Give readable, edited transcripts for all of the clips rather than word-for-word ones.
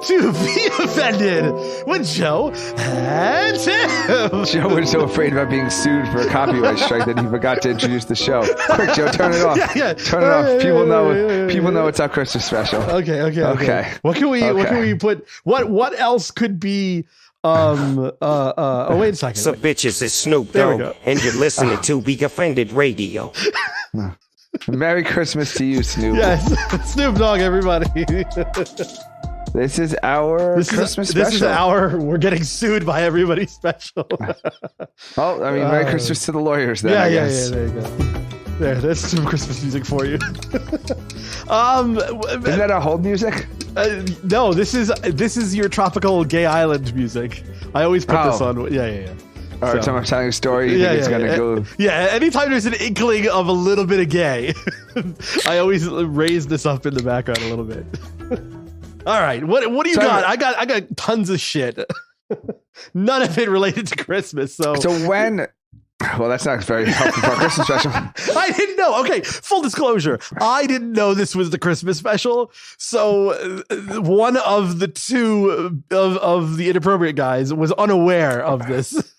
to be offended with Joe and Tim. Joe was so afraid about being sued for a copyright strike that he forgot to introduce the show. Quick, Joe, turn it off. Turn it off. People know it's our Christmas special. Okay. What can we put? What else could be? Wait a second. So bitches, it's Snoop Dogg, and you're listening to Be Offended Radio. Merry Christmas to you, Snoop. Yes, Snoop Dogg, everybody. This is our Christmas special. This is our we're getting sued by everybody special. Well, I mean, Merry Christmas to the lawyers then, I guess. Yeah, there you go. There's some Christmas music for you. Isn't that our hold music? No, this is your tropical gay island music. I always put this on. Yeah. Every time I'm telling a story, you think it's going to go... Yeah, anytime there's an inkling of a little bit of gay, I always raise this up in the background a little bit. All right, what do you got? I got tons of shit. None of it related to Christmas. So when... Well, that's not very helpful for our Christmas special. I didn't know. Okay, full disclosure. I didn't know this was the Christmas special. So one of the two of the inappropriate guys was unaware of this.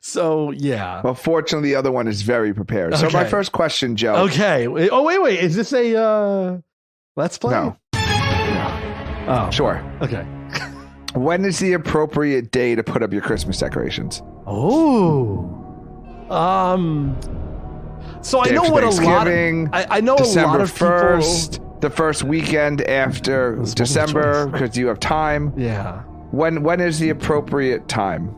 So, yeah. Well, fortunately, the other one is very prepared. Okay. So my first question, Joe. Okay. Oh, wait. Is this a Let's Play? No. Oh. Sure. Okay. When is the appropriate day to put up your Christmas decorations? Oh. So I know what a lot of... I know December a lot of 1st, people... the first weekend after December, because you have time. Yeah. When is the appropriate time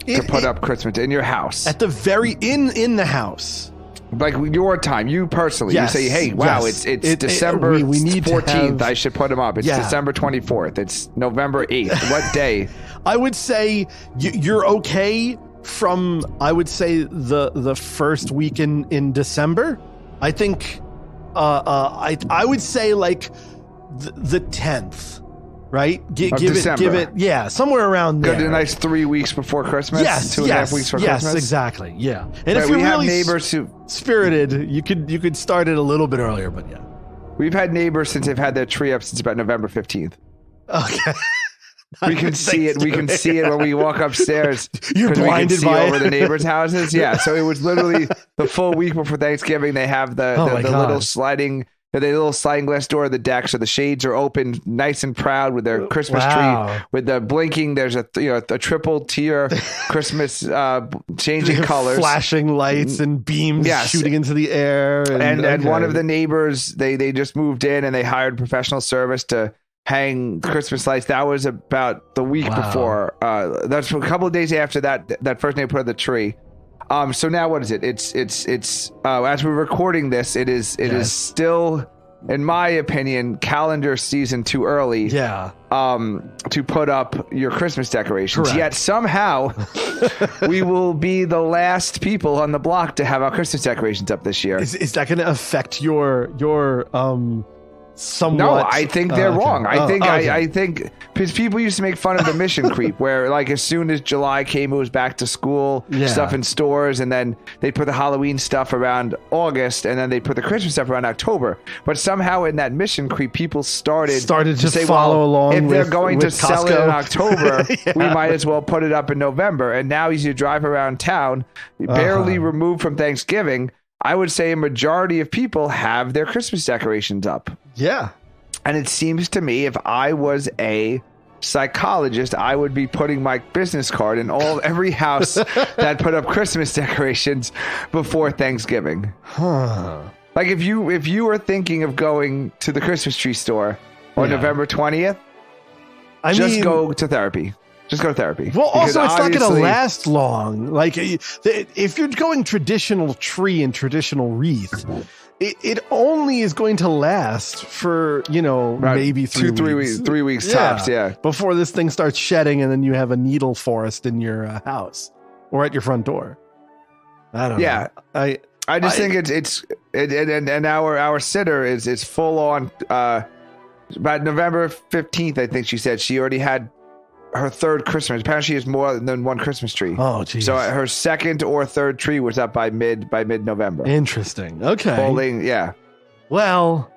to put up Christmas in your house? At the very in the house. Like your time, you personally. Yes, you say, hey, wow, it's December we need 14th. I should put them up. It's Yeah. December 24th. It's November 8th. What day? I would say you're okay from, I would say, the first week in December. I think I would say like the 10th. Right? Give it, yeah, somewhere around there. Go to a nice 3 weeks before Christmas. Yes, 2.5 weeks before Christmas. Yes, exactly. Yeah, and if Right, you're we have really neighbors who spirited, you could start it a little bit earlier, but yeah. We've had neighbors since they've had their tree up since about November 15th. Okay. We can see it. We can see it when we walk upstairs. You're blinded we can see by over it. the neighbors' houses. Yeah, so it was literally the full week before Thanksgiving. They have the little sliding glass door of the deck, so the shades are open, nice and proud with their Christmas tree, with the blinking. There's a triple tier Christmas changing colors, flashing lights and beams shooting into the air. And one of the neighbors, they just moved in and they hired professional service to hang Christmas lights. That was about the week before. That's a couple of days after that first neighbor put up the tree. So now what is it? It's as we're recording this, it is still, in my opinion, calendar season too early. Yeah. To put up your Christmas decorations. Correct. Yet somehow we will be the last people on the block to have our Christmas decorations up this year. Is that going to affect your somewhat? No, I think they're wrong. Okay. I think because people used to make fun of the mission creep, where like as soon as July came, it was back to school stuff in stores, and then they put the Halloween stuff around August, and then they put the Christmas stuff around October. But somehow in that mission creep, people started to say, follow along. If they're going to sell it in October, we might as well put it up in November. And now as you drive around town, barely removed from Thanksgiving, I would say a majority of people have their Christmas decorations up. Yeah. And it seems to me, if I was a psychologist, I would be putting my business card in every house that put up Christmas decorations before Thanksgiving. Like if you were thinking of going to the Christmas tree store on November 20th, just go to therapy. Just go to therapy. Well, also, it's not going to last long. Like, if you're going traditional tree and traditional wreath, it only is going to last for, maybe 3 weeks. 3 weeks tops, yeah. Before this thing starts shedding and then you have a needle forest in your house or at your front door. I don't know. I just think and our sitter is full on. About November 15th, I think she said she already had her third Christmas. Apparently she has more than one Christmas tree. Oh, geez. So her second or third tree was up by mid-November. Interesting. Okay. Folding, yeah. Well,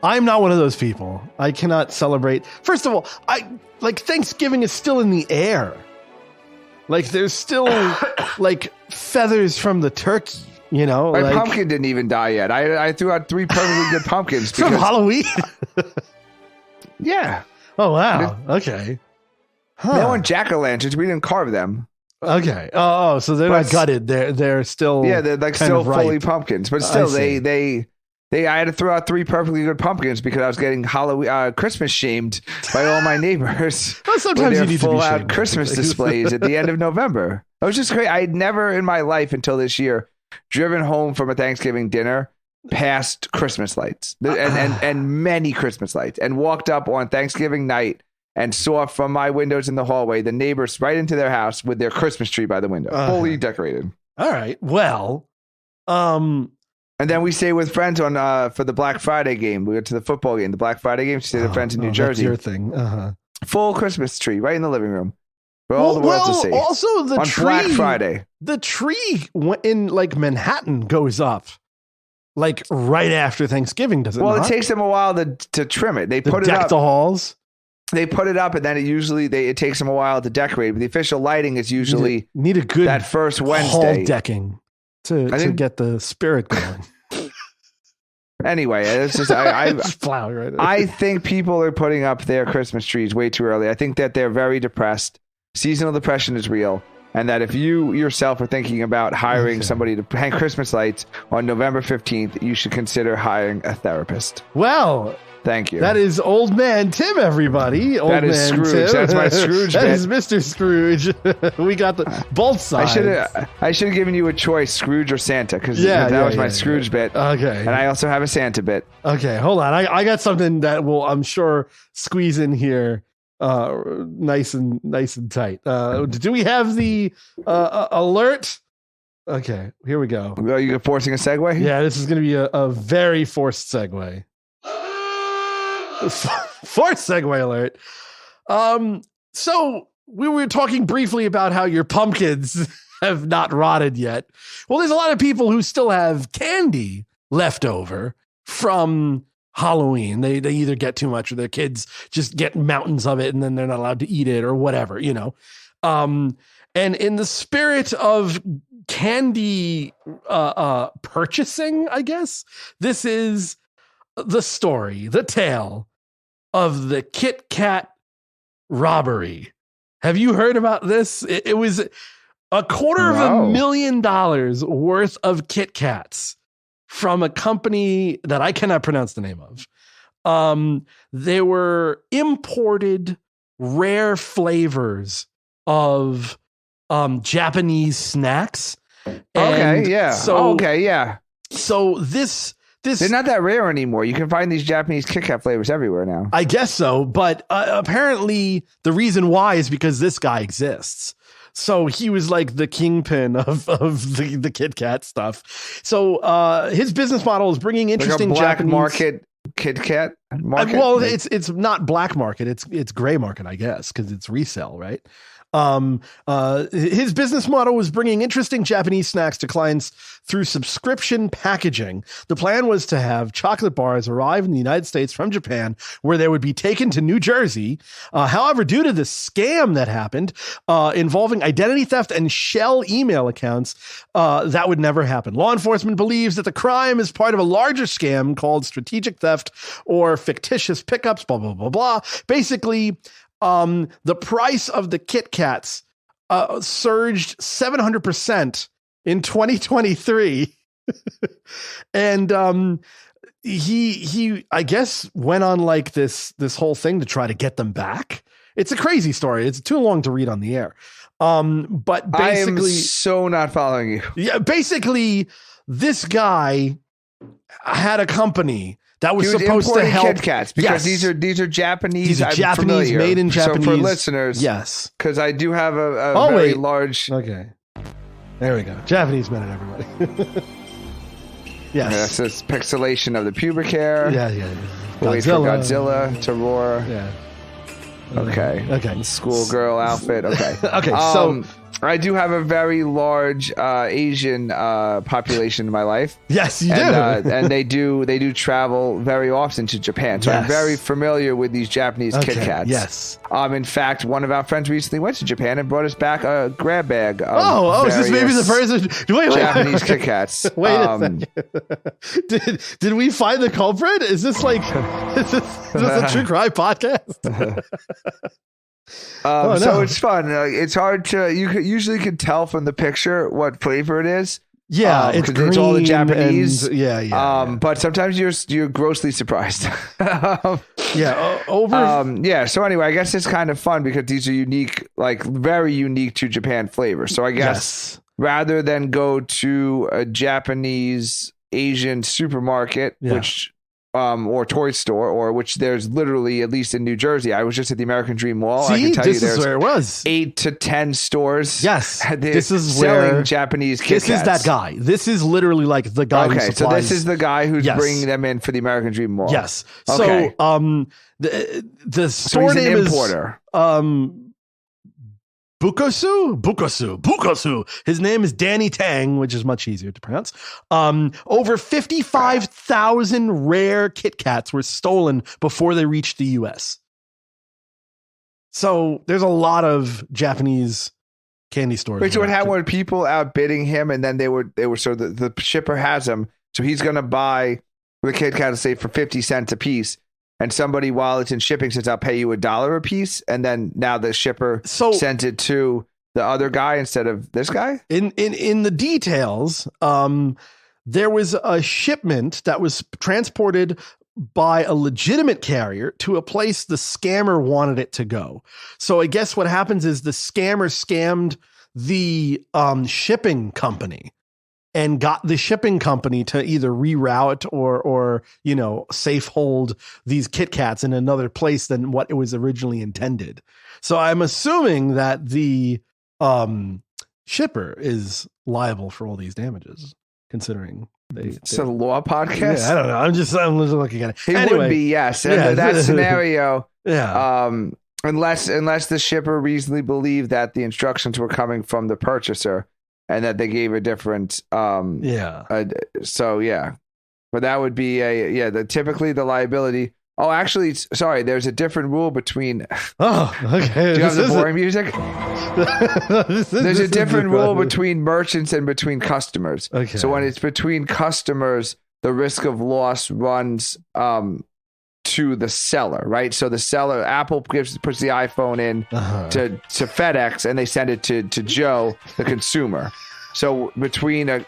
I'm not one of those people. I cannot celebrate. First of all, Thanksgiving is still in the air. Like there's still like feathers from the turkey, you know. My pumpkin didn't even die yet. I threw out 3 perfectly good pumpkins from Halloween. Yeah. Oh wow. Okay. Huh. They weren't jack-o'-lanterns. We didn't carve them. Okay. Oh, so they're not gutted. They're still they're like still fully pumpkins, but still I had to throw out 3 perfectly good pumpkins because I was getting Christmas shamed by all my neighbors. Well, sometimes you need to be full-out Christmas displays at the end of November. It was just great. I'd never in my life until this year driven home from a Thanksgiving dinner past Christmas lights and many Christmas lights, and walked up on Thanksgiving night and saw from my windows in the hallway the neighbors right into their house with their Christmas tree by the window, fully decorated. All right. Well, and then we stay with friends on for the Black Friday game. We went to the football game, the Black Friday game. We stayed with friends in New Jersey. That's your thing. Full Christmas tree right in the living room for all the world to see. Also, the on tree, Black Friday, the tree in like Manhattan goes up like right after Thanksgiving. Does it? Well, not? It takes them a while to trim it. They put it deck up the halls. They put it up, and then it takes them a while to decorate. But the official lighting is usually need a good that first Wednesday hall decking to get the spirit going. Anyway, it's just I think people are putting up their Christmas trees way too early. I think that they're very depressed. Seasonal depression is real, and that if you yourself are thinking about hiring somebody to hang Christmas lights on November 15th, you should consider hiring a therapist. Well, thank you. That is Old Man Tim, everybody. That is Scrooge. Tim. That's my Scrooge. That is Mr. Scrooge. We got both sides. I should have given you a choice, Scrooge or Santa, because that was my Scrooge bit. Okay. And I also have a Santa bit. Okay, hold on. I got something that will, I'm sure, squeeze in here nice and tight. Do we have the alert? Okay, here we go. Are you forcing a segue? Yeah, this is going to be a very forced segue. Forced segue alert. So we were talking briefly about how your pumpkins have not rotted yet. Well, there's a lot of people who still have candy left over from Halloween. They either get too much or their kids just get mountains of it and then they're not allowed to eat it or whatever, you know. And in the spirit of candy purchasing, I guess, this is the tale of the Kit Kat robbery. Have you heard about this? It was $250,000 worth of Kit Kats from a company that I cannot pronounce the name of. They were imported rare flavors of Japanese snacks. So this they're not that rare anymore. You can find these Japanese Kit Kat flavors everywhere now. I guess so, but apparently the reason why is because this guy exists. So he was like the kingpin of the Kit Kat stuff. So his business model is bringing interesting like a black Japanese market Kit Kat market. Well, it's not black market. It's gray market, I guess, because it's resale, right? His business model was bringing interesting Japanese snacks to clients through subscription packaging. The plan was to have chocolate bars arrive in the United States from Japan, where they would be taken to New Jersey. However, due to the scam that happened involving identity theft and shell email accounts, that would never happen. Law enforcement believes that the crime is part of a larger scam called strategic theft or fictitious pickups, blah, blah, blah, blah. Basically, the price of the Kit Kats surged 700% in 2023. And he I guess went on like this whole thing to try to get them back. It's a crazy story. It's too long to read on the air. But basically, I am so not following you. Yeah, basically this guy had a company that was supposed to help Kit Kats because these are Japanese. These are Japanese, made in Japanese. So for listeners, yes, because I do have a very large. Okay, there we go. Japanese men and everybody. Yes, it's pixelation of the pubic hair. Yeah. Wait for Godzilla to roar. Yeah. Okay. Okay. Schoolgirl outfit. Okay. Okay. So I do have a very large Asian population in my life. Yes, you do. And they do travel very often to Japan. So I'm very familiar with these Japanese Kit Kats. Yes. In fact, one of our friends recently went to Japan and brought us back a grab bag. Of is this maybe the person? Wait, Japanese Kit Kats. Wait a second. Did we find the culprit? Is this like is this a true crime podcast? So it's fun. It's hard to you usually can tell from the picture what flavor it is. Yeah, it's green. It's all the Japanese. And, but sometimes you're grossly surprised. So anyway, I guess it's kind of fun because these are unique, like very unique to Japan flavors. So I guess rather than go to a Japanese Asian supermarket, which or toy store, or which there's literally, at least in New Jersey. I was just at the American Dream Mall. See, I can tell this you is where it was. 8 to 10 stores. Yes, this is selling Japanese Kit Kats. This is that guy. This is literally like the guy. Okay, who so this is the guy who's bringing them in for the American Dream Mall. Yes. Okay. So the store name is Bukosu. His name is Danny Tang, which is much easier to pronounce. Over 55,000 rare Kit Kats were stolen before they reached the U.S. So there's a lot of Japanese candy stores. Wait, so what happened with people outbidding him, and then they were so the shipper has them, so he's going to buy the Kit Kat, say, for 50 cents a piece. And somebody, while it's in shipping, says, I'll pay you $1 a piece. And then now the shipper sent it to the other guy instead of this guy? In the details, there was a shipment that was transported by a legitimate carrier to a place the scammer wanted it to go. So I guess what happens is the scammer scammed the shipping company and got the shipping company to either reroute or safe hold these Kit Kats in another place than what it was originally intended. So I'm assuming that the shipper is liable for all these damages, considering it's a law podcast. Yeah, I don't know. I'm just looking at it. He would be, yes. And that scenario, unless the shipper reasonably believed that the instructions were coming from the purchaser, and that they gave a different, but that would be typically the liability. Oh, actually, sorry, there's a different rule between. Oh, okay. Do you have the boring music? There's a different rule between merchants and between customers. Okay. So when it's between customers, the risk of loss runs to the seller, right? So the seller, Apple puts the iPhone in to FedEx, and they send it to Joe, the consumer. So between a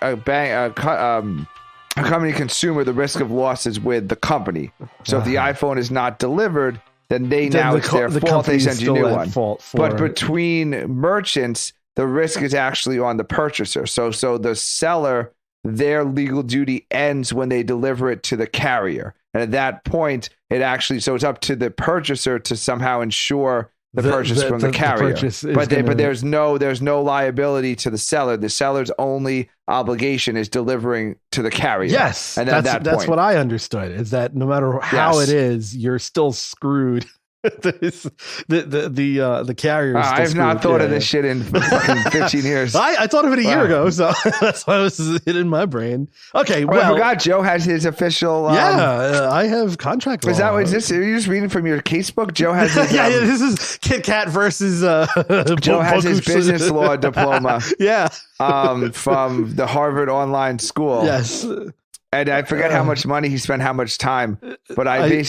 company consumer, the risk of loss is with the company. So if the iPhone is not delivered, then it's their fault. They send you a new one. But between merchants, the risk is actually on the purchaser. So the seller, their legal duty ends when they deliver it to the carrier. And at that point, it's up to the purchaser to somehow ensure the purchase from the carrier. But there's no liability to the seller. The seller's only obligation is delivering to the carrier. Yes, and that's what I understood. Is that no matter how it is, you're still screwed. The carrier. I've not thought of this shit in fucking 15 years. I thought of it a year ago, so that's why it was in my brain. Okay, I forgot Joe has his official. I have contract law. Is this? Are you just reading from your casebook? Joe has his. This is Kit Kat versus. Joe has his business law diploma. Yeah. From the Harvard Online School. Yes. And I forget how much money he spent, how much time, but I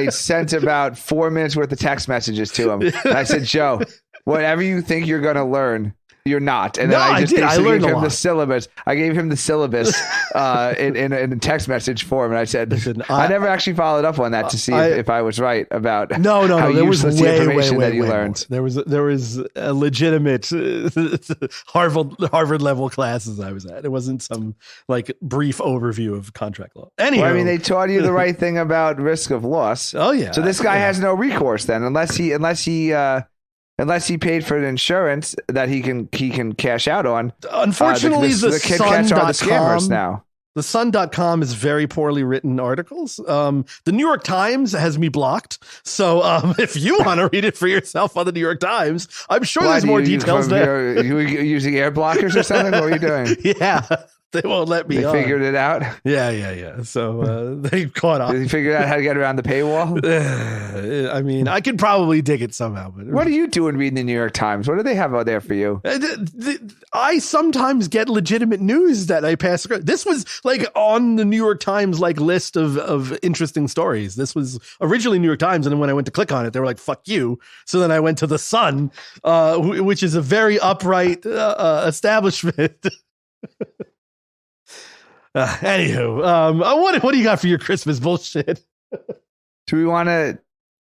sent about 4 minutes worth of text messages to him. And I said, Joe, whatever you think you're going to learn, you're not. And then I gave him the syllabus. I gave him the syllabus in a text message form. And I said, I never actually followed up on that to see if I was right about how there was the information that you learned. There was a legitimate Harvard level classes I was at. It wasn't some like brief overview of contract law. Anyway, they taught you the right thing about risk of loss. Oh yeah. So this guy has no recourse then, unless he paid for the insurance that he can cash out on. Unfortunately, the Kit Kats are the scammers now. The Sun.com is very poorly written articles. The New York Times has me blocked. So if you want to read it for yourself on the New York Times, I'm sure there's more details there. You using air blockers or something? What are you doing? Yeah. They won't let me. They figured it out. Yeah. So they caught on. They figured out how to get around the paywall. I mean, I could probably dig it somehow. But what are you doing reading the New York Times? What do they have out there for you? I sometimes get legitimate news that I pass across. This was like on the New York Times like list of interesting stories. This was originally New York Times, and then when I went to click on it, they were like, "Fuck you." So then I went to the Sun, which is a very upright establishment. Anywho, what do you got for your Christmas bullshit? Do we want to?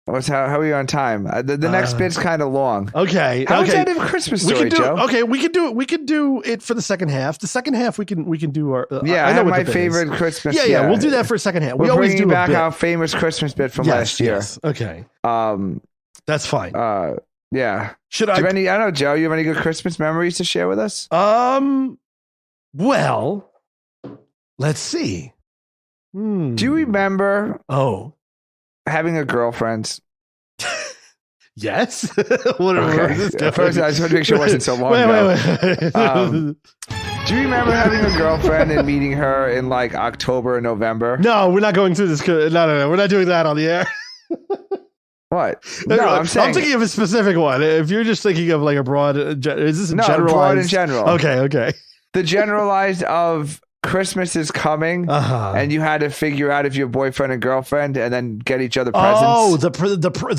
How are we on time? The next bit's kind of long. Okay. How is that a Christmas story, Joe? Okay, we can do it. We can do it for the second half. The second half, we can do our. I know my favorite Christmas. Yeah. We'll do that for a second half. We always do back our famous Christmas bit from last year. Yes. Okay. That's fine. Yeah. Should I? I don't know, Joe. You have any good Christmas memories to share with us? Well. Let's see. Do you remember having a girlfriend? Yes. First, I just want to make sure it wasn't so long ago. Do you remember having a girlfriend and meeting her in like October or November? No, we're not going through this. No. We're not doing that on the air. What? No, I'm thinking of a specific one. If you're just thinking of like a broad, is this a generalized? Broad in general. Okay. The generalized of Christmas is coming, and you had to figure out if you're boyfriend and girlfriend, and then get each other presents. Oh, the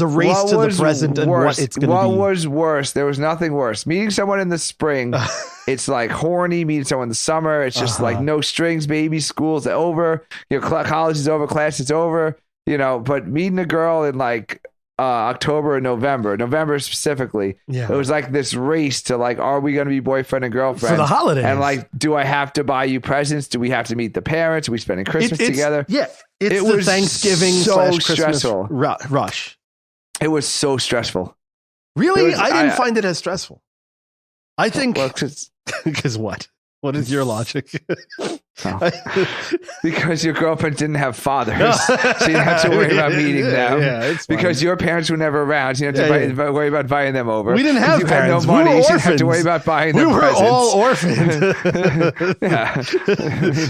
race to the present and what it's going to be. What was worse? There was nothing worse. Meeting someone in the spring, it's like horny. Meeting someone in the summer, it's just like no strings, baby. School's over. Your college is over. Class is over. But meeting a girl in like October or November specifically. Yeah. It was like this race to like, are we going to be boyfriend and girlfriend for the holidays? And like, do I have to buy you presents? Do we have to meet the parents? Are we spending Christmas together? Yeah. It was Thanksgiving / Christmas rush. It was so stressful. Really? I didn't find it as stressful. I think because what? What is your logic? Because your girlfriend didn't have fathers, so you didn't have to worry about meeting them. It's because your parents were never around, so you didn't have to worry about buying them over. We didn't have you parents. Had no money, we were you didn't have to worry about buying them presents. We were all orphaned.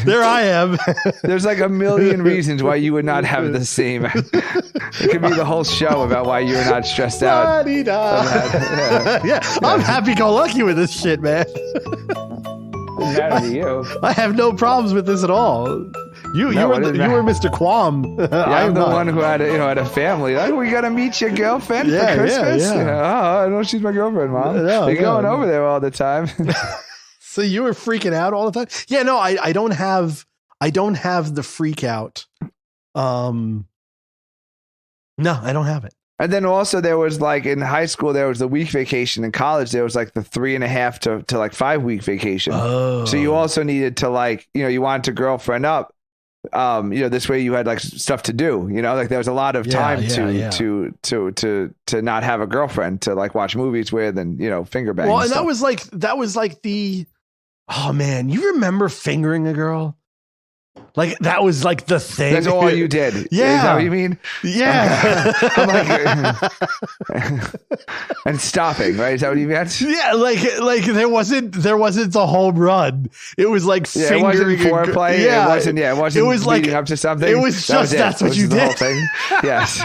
There I am. There's like a million reasons why you would not have the same. It could be the whole show about why you're not stressed out. I'm happy-go-lucky with this shit, man. Matter to you. I have no problems with this at all. You were Mr. Quam. I'm the one who had a family. Like, we gotta meet your girlfriend for Christmas. I know she's my girlfriend, Mom. You're going over there all the time. So you were freaking out all the time? Yeah, no, I don't have the freak out. No, I don't have it. And then also there was like in high school, there was the week vacation. In college, there was like the 3.5 to like 5 week vacation. Oh. So you also needed to like, you wanted to girlfriend up. This way you had like stuff to do, like there was a lot of time to not have a girlfriend to like watch movies with and, finger bang. Well, and that was like the, oh man, you remember fingering a girl? Like that was like the thing. That's all you did. Yeah. Is that what you mean? Yeah. And stopping, right? Is that what you meant? Yeah. Like there wasn't the home run. It was like fingering. It wasn't foreplay. Yeah. It wasn't like leading up to something. It was just that's what you did. The whole thing. Yes.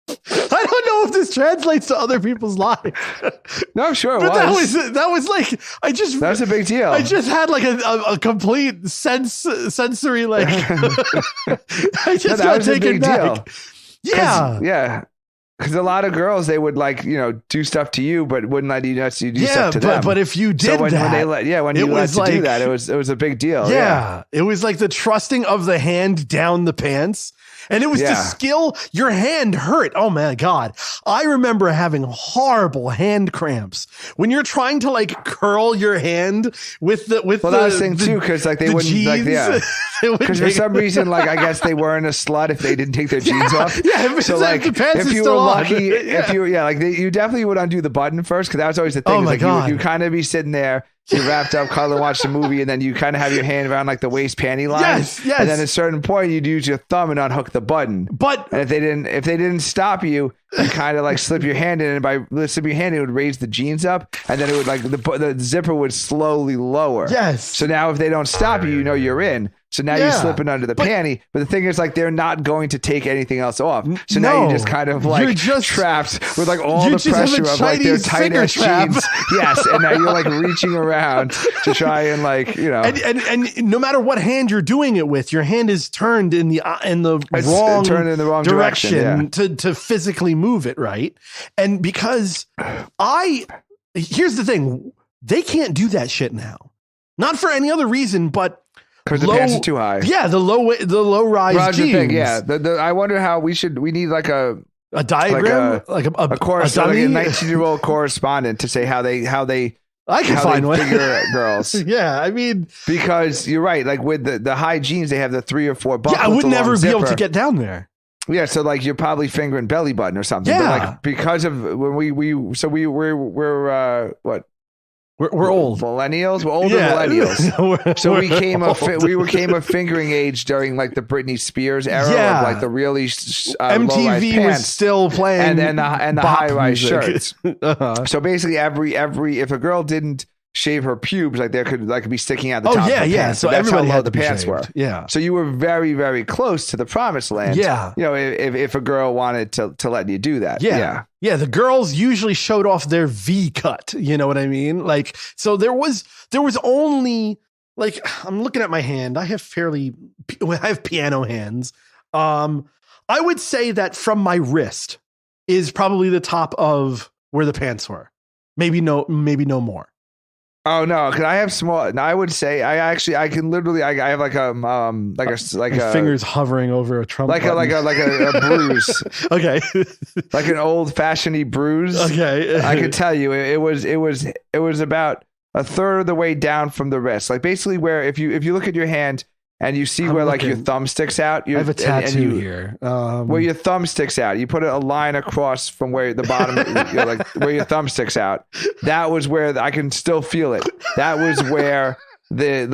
I don't know if this translates to other people's lives. No, I'm sure it but was. That was like that was a big deal. I just had like a complete sensory like. I just got taken back. Yeah, yeah. Because a lot of girls, they would like do stuff to you, but wouldn't let you do stuff to them. But if you did when you let do that, it was a big deal. Yeah, it was like the trusting of the hand down the pants. And it was the skill. Your hand hurt. Oh my God. I remember having horrible hand cramps when you're trying to like curl your hand with the that was thing too, because like they wouldn't jeans. Because for some reason, like I guess they weren't a slut if they didn't take their jeans off. Yeah, so like the pants if you were lucky, if you you definitely would undo the button first, because that was always the thing. Oh my God. You kind of be sitting there. you're wrapped up, cuddling, watch the movie, and then you kind of have your hand around like the waist panty line. Yes. And then at a certain point, you'd use your thumb and unhook the button. But and if they didn't stop you, you kind of like slip your hand in, and by slipping your hand, it would raise the jeans up, and then it would like the zipper would slowly lower. Yes. So now if they don't stop you, you know you're in. So now you're slipping under the panty. But the thing is, like, they're not going to take anything else off. So now you're just kind of like trapped with like all the pressure of like their tight ass jeans. Yes. And now you're like reaching around to try and like, you know. And no matter what hand you're doing it with, your hand is turned in the wrong direction to physically move it, right? And because here's the thing, they can't do that shit now. Not for any other reason, but because the pants are too high. Yeah, the low rise jeans. Thing, yeah. I wonder how we need like a diagram, like a 19-year-old correspondent to say how they I can find one. Figure girls. Yeah, I mean, because you're right. Like with the high jeans, they have the 3 or 4 buckles. Yeah, I would never be able to get down there. Yeah, so like you're probably fingering belly button or something. Yeah, but like because of when we're what. We're old millennials. We're older millennials. So we came of fingering age during like the Britney Spears era of like the really MTV was still playing and the high rise shirts. So basically, every if a girl didn't shave her pubes, like there could be sticking out the top. Of the pants. So that's everybody how low had the pants shaved. were. Yeah. So you were very very close to the promised land. Yeah. You know, if a girl wanted to let you do that. Yeah. Yeah, the girls usually showed off their V cut. You know what I mean? Like, so there was only like, I'm looking at my hand. I have piano hands. I would say that from my wrist is probably the top of where the pants were. Maybe no more. Oh no, because I have small. I would say I can literally I have like a fingers hovering over a Trump like a bruise. Okay, like an old fashioned bruise. Okay, I can tell you it was about a third of the way down from the wrist. Like basically where if you look at your hand and you see where like your thumb sticks out. I have a tattoo here. Where your thumb sticks out. You put a line across from where the bottom, like where your thumb sticks out. That was where I can still feel it. That was where the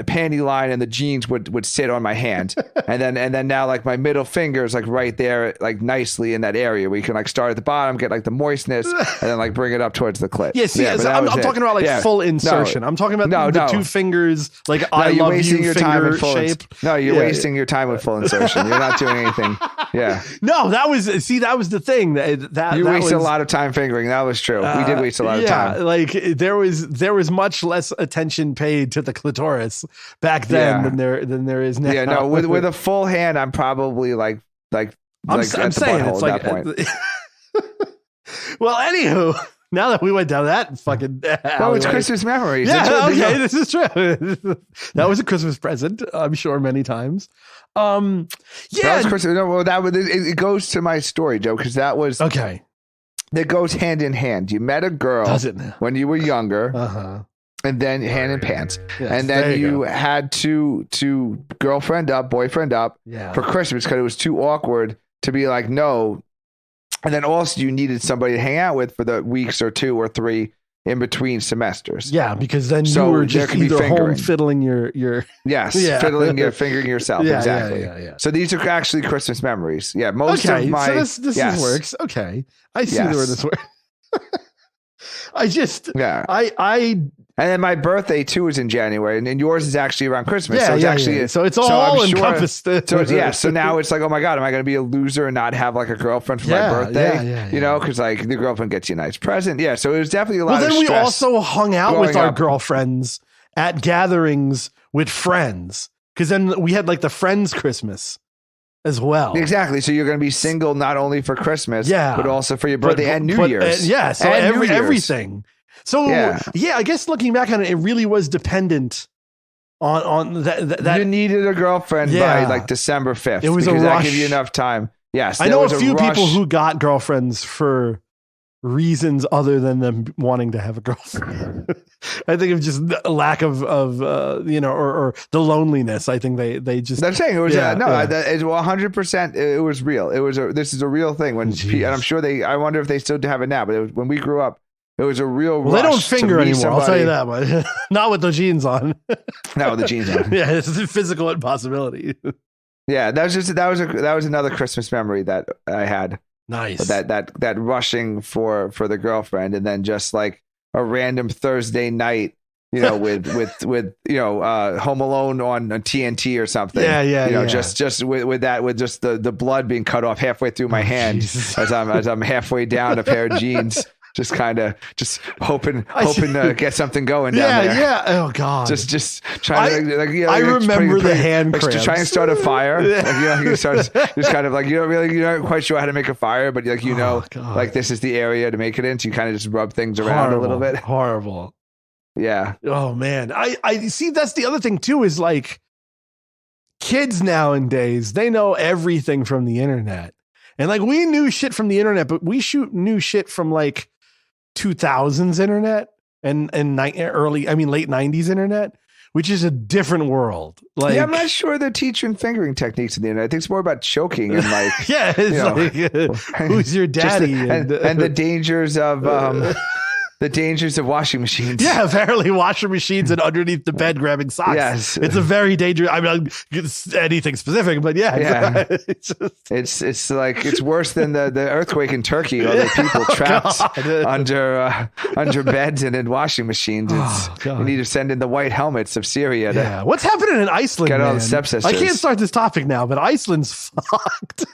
panty line and the jeans would sit on my hand, and then now like my middle finger is like right there, like nicely in that area where you can like start at the bottom, get like the moistness, and then like bring it up towards the clit. Yeah, see, I'm talking about like full insertion. I'm talking about the 2 fingers, like I love you finger shape. No, you're wasting your time with full insertion. You're not doing anything. Yeah. No, that was the thing that you wasted a lot of time fingering. That was true. We did waste a lot of time. Like there was much less attention paid to the clitoris back then than there is now. Yeah, no, with a full hand, I'm probably like I'm saying it's like at that point. Well, anywho, now that we went down that fucking it's Christmas memories. Yeah, okay, this is true. That was a Christmas present, I'm sure, many times. That was Christmas. No, well, it goes to my story, Joe, because that was okay. That goes hand in hand. You met a girl when you were younger, and then hand in pants, and then you had to girlfriend up, boyfriend up for Christmas because it was too awkward to be like no. And then also you needed somebody to hang out with for the weeks or 2 or 3 in between semesters. Yeah, because then you were just either home fiddling your fiddling fingering yourself. Exactly. Yeah. So these are actually Christmas memories. Yeah, most of my. So this works. Okay, I see where this works. And then my birthday too is in January, and yours is actually around Christmas. So it's all encompassed. So now it's like, oh my god, am I going to be a loser and not have like a girlfriend for my birthday? You know, because like the girlfriend gets you a nice present. Yeah, so it was definitely a lot. Well, then we also hung out with our girlfriends at gatherings with friends, because then we had like the friends Christmas as well. Exactly. So you're going to be single not only for Christmas, but also for your birthday and New Year's. So everything. So I guess looking back on it, it really was dependent on that. You needed a girlfriend by like December 5th. It was a rush. That gave you enough time. Yes, I know a few people who got girlfriends for reasons other than them wanting to have a girlfriend. I think of just a lack of or the loneliness. I think they just. I'm saying it was it's 100%. It was real. This is a real thing. And I'm sure I wonder if they still have it now. But when we grew up, It was a real rush. They don't finger to meet anymore. I'll tell you somebody. that much. Not with the jeans on. Not with the jeans on. Yeah, it's a physical impossibility. Yeah, that was another Christmas memory that I had. Nice. That rushing for the girlfriend, and then just like a random Thursday night, with Home Alone on TNT or something. Yeah. Just with the blood being cut off halfway through my hand as I'm halfway down a pair of jeans. Just hoping to get something going down there. Yeah. Oh God. Just trying to I remember the hand cramps. Just trying to start a fire. Just kind of like you're not quite sure how to make a fire, but like this is the area to make it in. So you kind of just rub things around a little bit. Horrible. Yeah. Oh man. I see. That's the other thing too. Is like kids nowadays. They know everything from the internet, and like we knew shit from the internet, but we knew shit from like 2000s internet and late 90s internet, which is a different world. Like, yeah, I'm not sure they're teaching fingering techniques in the internet. I think it's more about choking and like, yeah, it's like, who's your daddy? And the dangers of washing machines. Yeah, apparently washing machines and underneath the bed grabbing socks. Yes, it's a very dangerous. I mean, anything specific, but yeah. It's like it's worse than the earthquake in Turkey or the people trapped under beds and in washing machines. We need to send in the white helmets of Syria. Yeah, what's happening in Iceland? Get all the stepsisters. I can't start this topic now, but Iceland's fucked.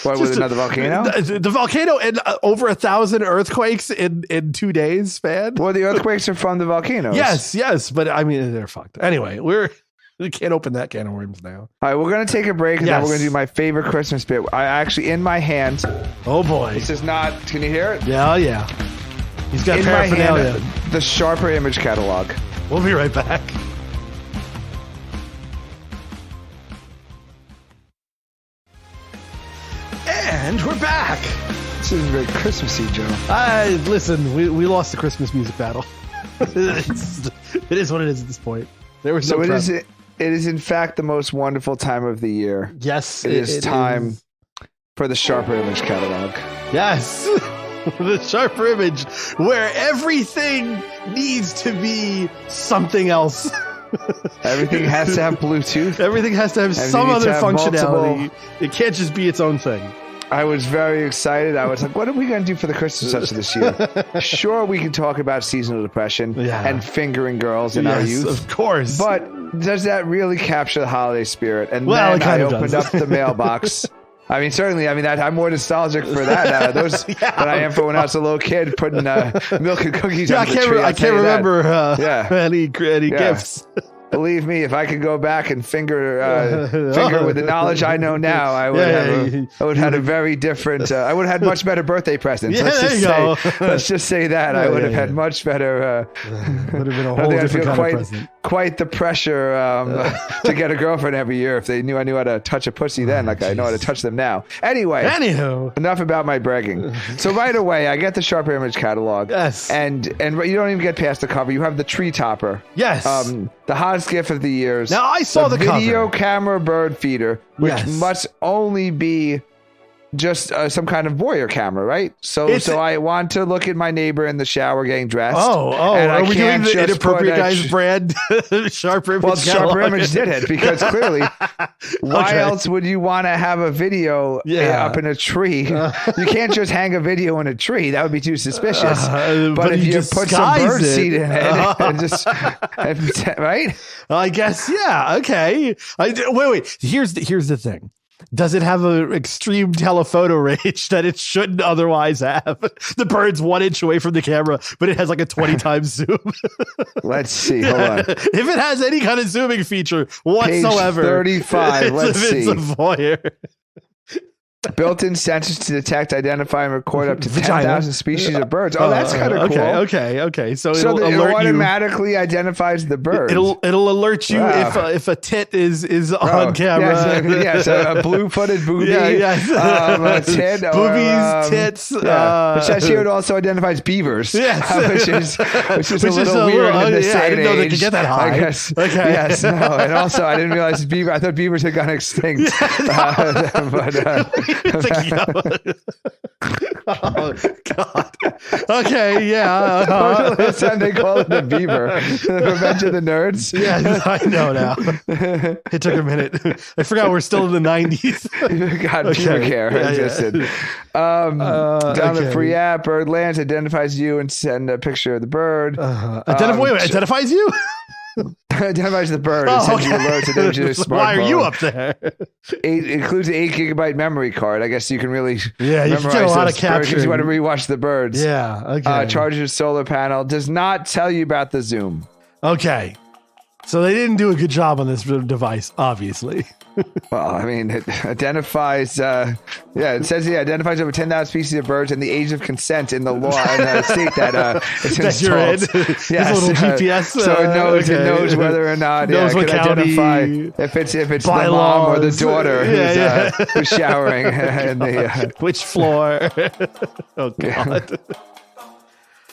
What, with another volcano? The volcano and over 1,000 earthquakes in 2 days span. Well, the earthquakes are from the volcanoes. Yes, but I mean they're fucked. Anyway, we can't open that can of worms now. All right, we're gonna take a break and then we're gonna do my favorite Christmas bit. I actually in my hand. Oh boy, this is not. Can you hear it? Yeah. He's got in paraphernalia. My hand, the Sharper Image catalog. We'll be right back. And we're back. This isn't very Christmassy, Joe. Listen, we lost the Christmas music battle. It is what it is at this point. There was it is in fact the most wonderful time of the year. Yes, it is time for the Sharper Image catalog. Yes, the Sharper Image, where everything needs to be something else. Everything has to have Bluetooth. Everything has to have some other functionality. It can't just be its own thing. I was very excited. I was like, what are we going to do for the Christmas special this year? Sure, we can talk about seasonal depression and fingering girls in our youth. Of course. But does that really capture the holiday spirit? And then I opened up the mailbox. I mean, certainly. I mean, I'm more nostalgic for that than I am for when I was a little kid putting milk and cookies on the tree. I can't remember any gifts. Believe me, if I could go back and finger with the knowledge I know now, I would have had a very different. I would have had much better birthday presents. Let's just say that I would have had much better. Would have been a whole different kind of present. Quite the pressure to get a girlfriend every year. If they knew I knew how to touch a pussy then, I know how to touch them now. Anywho, enough about my bragging. So right away, I get the Sharper Image catalog. Yes, and you don't even get past the cover. You have the tree topper. Yes, the hottest gift of the years. Now I saw the video cover. Camera bird feeder, which must only be just some kind of voyeur camera, right? So I want to look at my neighbor in the shower getting dressed. And are we doing the inappropriate guys brand Sharper Image? Well, Sharper Image did it because clearly, why else would you want to have a video up in a tree? You can't just hang a video in a tree; that would be too suspicious. But if you put some bird seed in it, and just right? I guess okay. Wait. Here's the thing. Does it have an extreme telephoto range that it shouldn't otherwise have? The bird's 1 inch away from the camera, but it has like a 20 times zoom. Let's see. Hold on. If it has any kind of zooming feature whatsoever. Page 35. Let's see. It's a voyeur. Built-in sensors to detect, identify, and record up to 10,000 species of birds. Oh, that's kind of cool. Okay. So it'll it alert automatically identifies the bird. It'll alert you if a tit is on camera. Yes, a blue-footed booby. A tit. Boobies, tits. It says here it also identifies beavers. Yes. which is a little weird in this day I and didn't know they age. could get that high. I guess. Okay. Yes. No. And also, I didn't realize beaver. I thought beavers had gone extinct. Oh God. Okay, yeah. Last time they called it the Beaver. Revenge of the Nerds. Yeah, I know now. It took a minute. I forgot we're still in the 90s. God, Beaver care existed. Down the free app, bird lands, identifies you, and send a picture of the bird. Identifies you? Identifies the bird and sends you alerts and images of your smartphone. Why are you up there? It includes an 8 gigabyte memory card. I guess you can really you can get a lot of capture because you want to rewatch the birds. Yeah, okay. Charges your solar panel. Does not tell you about the zoom. Okay. So they didn't do a good job on this device, obviously. Well, I mean, it identifies, it says it identifies over 10,000 species of birds and the age of consent in the law and state that it's that you're in. Yes. This little GPS. So it knows whether or not it can identify if it's the mom or the daughter who's showering in the which floor. Oh God.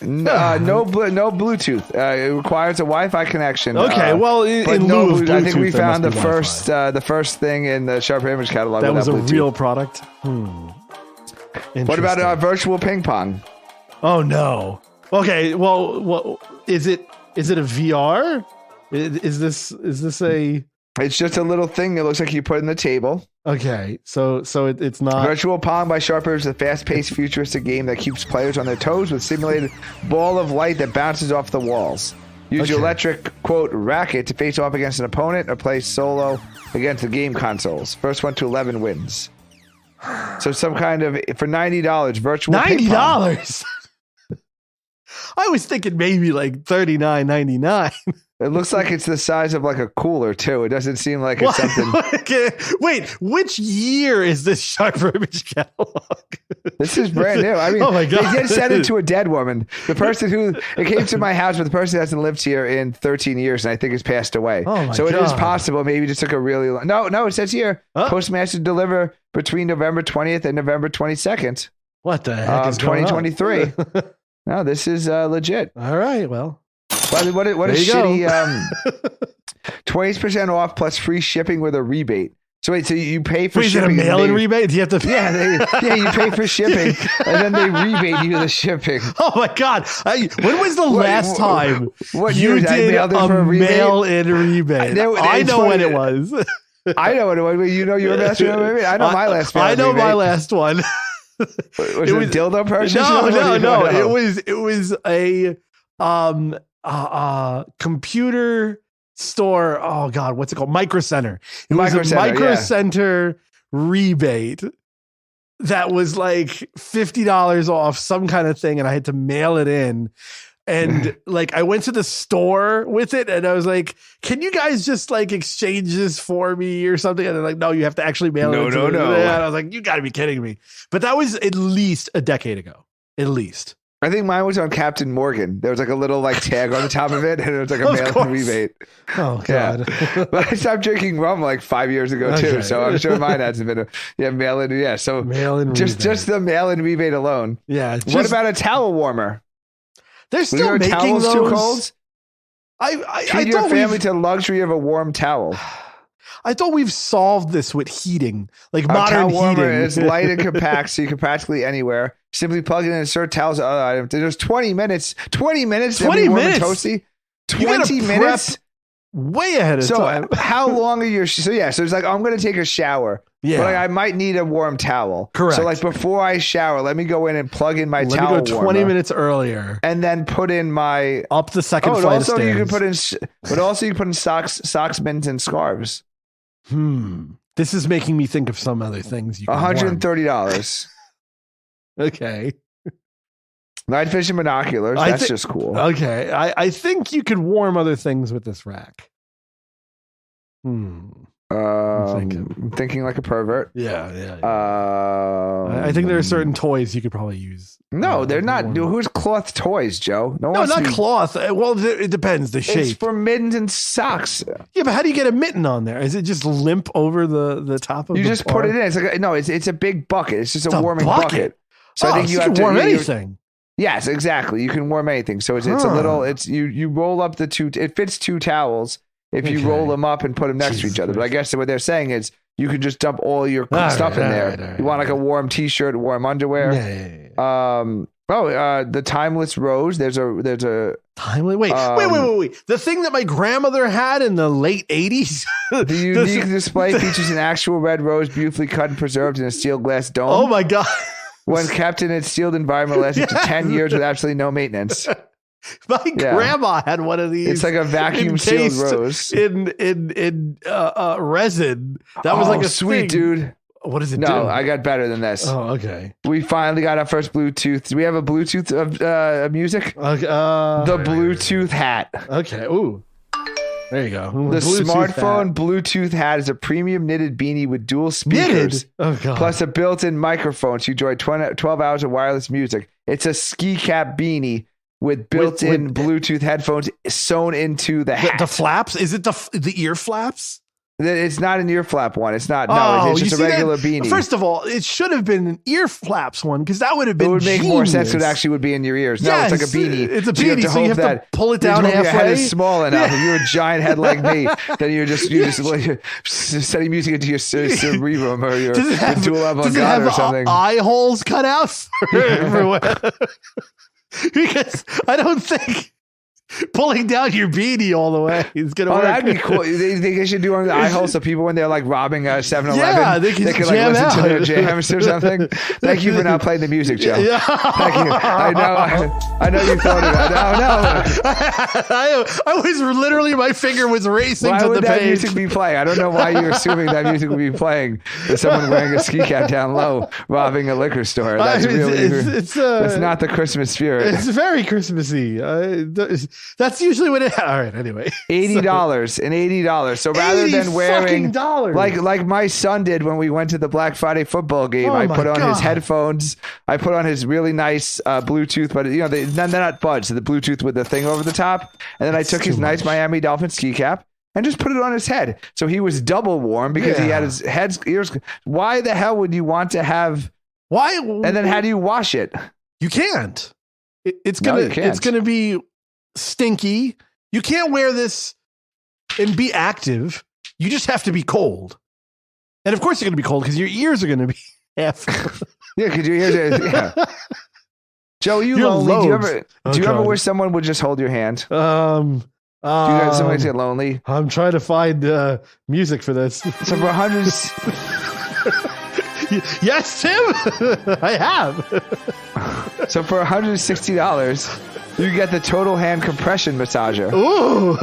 No Bluetooth. It requires a Wi-Fi connection. Okay, well, in lieu of Bluetooth, I think we found the first thing in the Sharper Image catalog. That was a Bluetooth. real product. What about virtual ping pong? Oh no. Okay, well, is it a VR? Is this a? It's just a little thing that looks like you put in the table. Okay, so it's not. Virtual Pong by Sharper is a fast-paced, futuristic game that keeps players on their toes with simulated ball of light that bounces off the walls. Use your electric, quote, racket to face off against an opponent or play solo against the game consoles. First one to 11 wins. So some kind of, for $90, virtual ping pong. $90? I was thinking maybe like $39.99. It looks like it's the size of like a cooler too. It doesn't seem like it's something. Wait, which year is this Sharper Image catalog? This is brand new. I mean, oh my God. They did send it to a dead woman. The person who it came to my house, but the person hasn't lived here in 13 years, and I think has passed away. Oh my so God. It is possible. Maybe it just took a really long. No. It says here, Postmaster deliver between November 20th and November 22nd. What the heck is 2023? No, this is legit. All right, well. What a shitty 20% off plus free shipping with a rebate. So wait, so you pay for shipping? Is it a mail-in rebate? Do you have to? Yeah, you pay for shipping, and then they rebate you the shipping. Oh my God! When was the last time you did a mail-in rebate? I know when it was. I know when it was. You know your last rebate. I know my last. I know my last one. Was it a dildo purchase? No. It was a computer store. Oh God, what's it called? Micro Center. It was a Micro Center rebate that was like $50 off some kind of thing, and I had to mail it in. And like I went to the store with it, and I was like, "Can you guys just like exchange this for me or something?" And they're like, "No, you have to actually mail it." No. And I was like, "You got to be kidding me!" But that was at least a decade ago. At least. I think mine was on Captain Morgan. There was like a little like tag on the top of it, and it was like a mail-in rebate. Oh God! Yeah. But I stopped drinking rum like 5 years ago too, so I'm sure mine hasn't been mail-in. Yeah, so mail-in just the mail-in rebate alone. Yeah. What about a towel warmer? They're still making towels those. Too cold? I treat your family to the luxury of a warm towel. I thought we've solved this with heating, like modern towel warmer heating. Is light and compact, so you can practically anywhere. Simply plug it in and insert towels to other items. There's 20 minutes. 20 minutes. 20 minutes. Toasty. 20 minutes. Way ahead of time. So how long are your? So it's like I'm going to take a shower. Yeah, but like, I might need a warm towel. Correct. So like before I shower, let me go in and plug in my towel. Let me go 20 minutes earlier, and then put in my up the second flight of stairs. You can put in, but also you can put in socks, mittens, and scarves. This is making me think of some other things. You can $130. Okay. Night vision binoculars. That's just cool. Okay. I think you could warm other things with this rack. I'm thinking like a pervert. Yeah. I think there are certain toys you could probably use. No, they're not. Who's cloth toys, Joe? No, not cloth. Well, it depends. The shape. It's for mittens and socks. Yeah, but how do you get a mitten on there? Is it just limp over the top of? You just put it in. It's like it's a big bucket. It's just a warming bucket. So I think you have to warm anything. Yes, exactly. You can warm anything. So it's a little. It's you roll up the two. It fits two towels. If you roll them up and put them next to each other. But I guess what they're saying is you can just dump all your stuff in there. You want like a warm t-shirt, warm underwear. Yeah. The timeless rose. There's a Timely. Wait. The thing that my grandmother had in the late 80s. The unique display features an actual red rose, beautifully cut and preserved in a steel glass dome. Oh my god! When kept in its sealed environment, lasted to 10 years with absolutely no maintenance. My grandma had one of these. It's like a vacuum sealed rose in resin. That was like a sweet thing. dude. What does it do? No, I got better than this. Oh, okay. We finally got our first Bluetooth. Do we have a Bluetooth of music? Okay, the Bluetooth hat. Okay. Ooh. There you go. The smartphone Bluetooth hat is a premium knitted beanie with dual speakers. Oh, God. Plus a built-in microphone to enjoy 12 hours of wireless music. It's a ski cap beanie with built-in Bluetooth headphones sewn into the hat. The flaps? Is it the ear flaps? It's not an ear flap one. It's not. No, it's just a regular beanie. First of all, it should have been an ear flaps one because that would have been. It would make more sense. It actually would be in your ears. No, yes, it's like a beanie. It's a beanie, so you have to pull it down halfway. Your head is small enough. If you're a giant head like me, then you're just setting music into your cerebrum or your dual avant-garde or something. Eye holes cut out for because I don't think pulling down your beanie all the way is going to work. That'd be cool. They think they should do on the eye hole so people, when they're like robbing a 7-Eleven, they can like listen to their jams or something. Thank you for not playing the music, Joe. Yeah. Thank you. I know you thought of that. I was literally, my finger was racing to the page. Why would that music be playing? I don't know why you're assuming that music would be playing with someone wearing a ski cap down low robbing a liquor store. That's it's not the Christmas spirit. It's very Christmassy. That's usually what it. All right. Anyway, $80. So rather than wearing like my son did when we went to the Black Friday football game, I put on his headphones. I put on his really nice Bluetooth, but they're not buds. So the Bluetooth with the thing over the top, and then I took his nice Miami Dolphin ski cap and just put it on his head, so he was double warm because he had his ears. Why the hell would you want to have? Why? And then how do you wash it? You can't. It's gonna be stinky. You can't wear this and be active. You just have to be cold. And of course you're going to be cold because your ears are going to be half. Yeah, because your ears are, yeah. Joe, are you lonely? Do you ever wish someone would just hold your hand? Do you guys sometimes get lonely? I'm trying to find music for this. So for hundreds... Yes, Tim, I have. So for $160, you get the total hand compression massager. Ooh!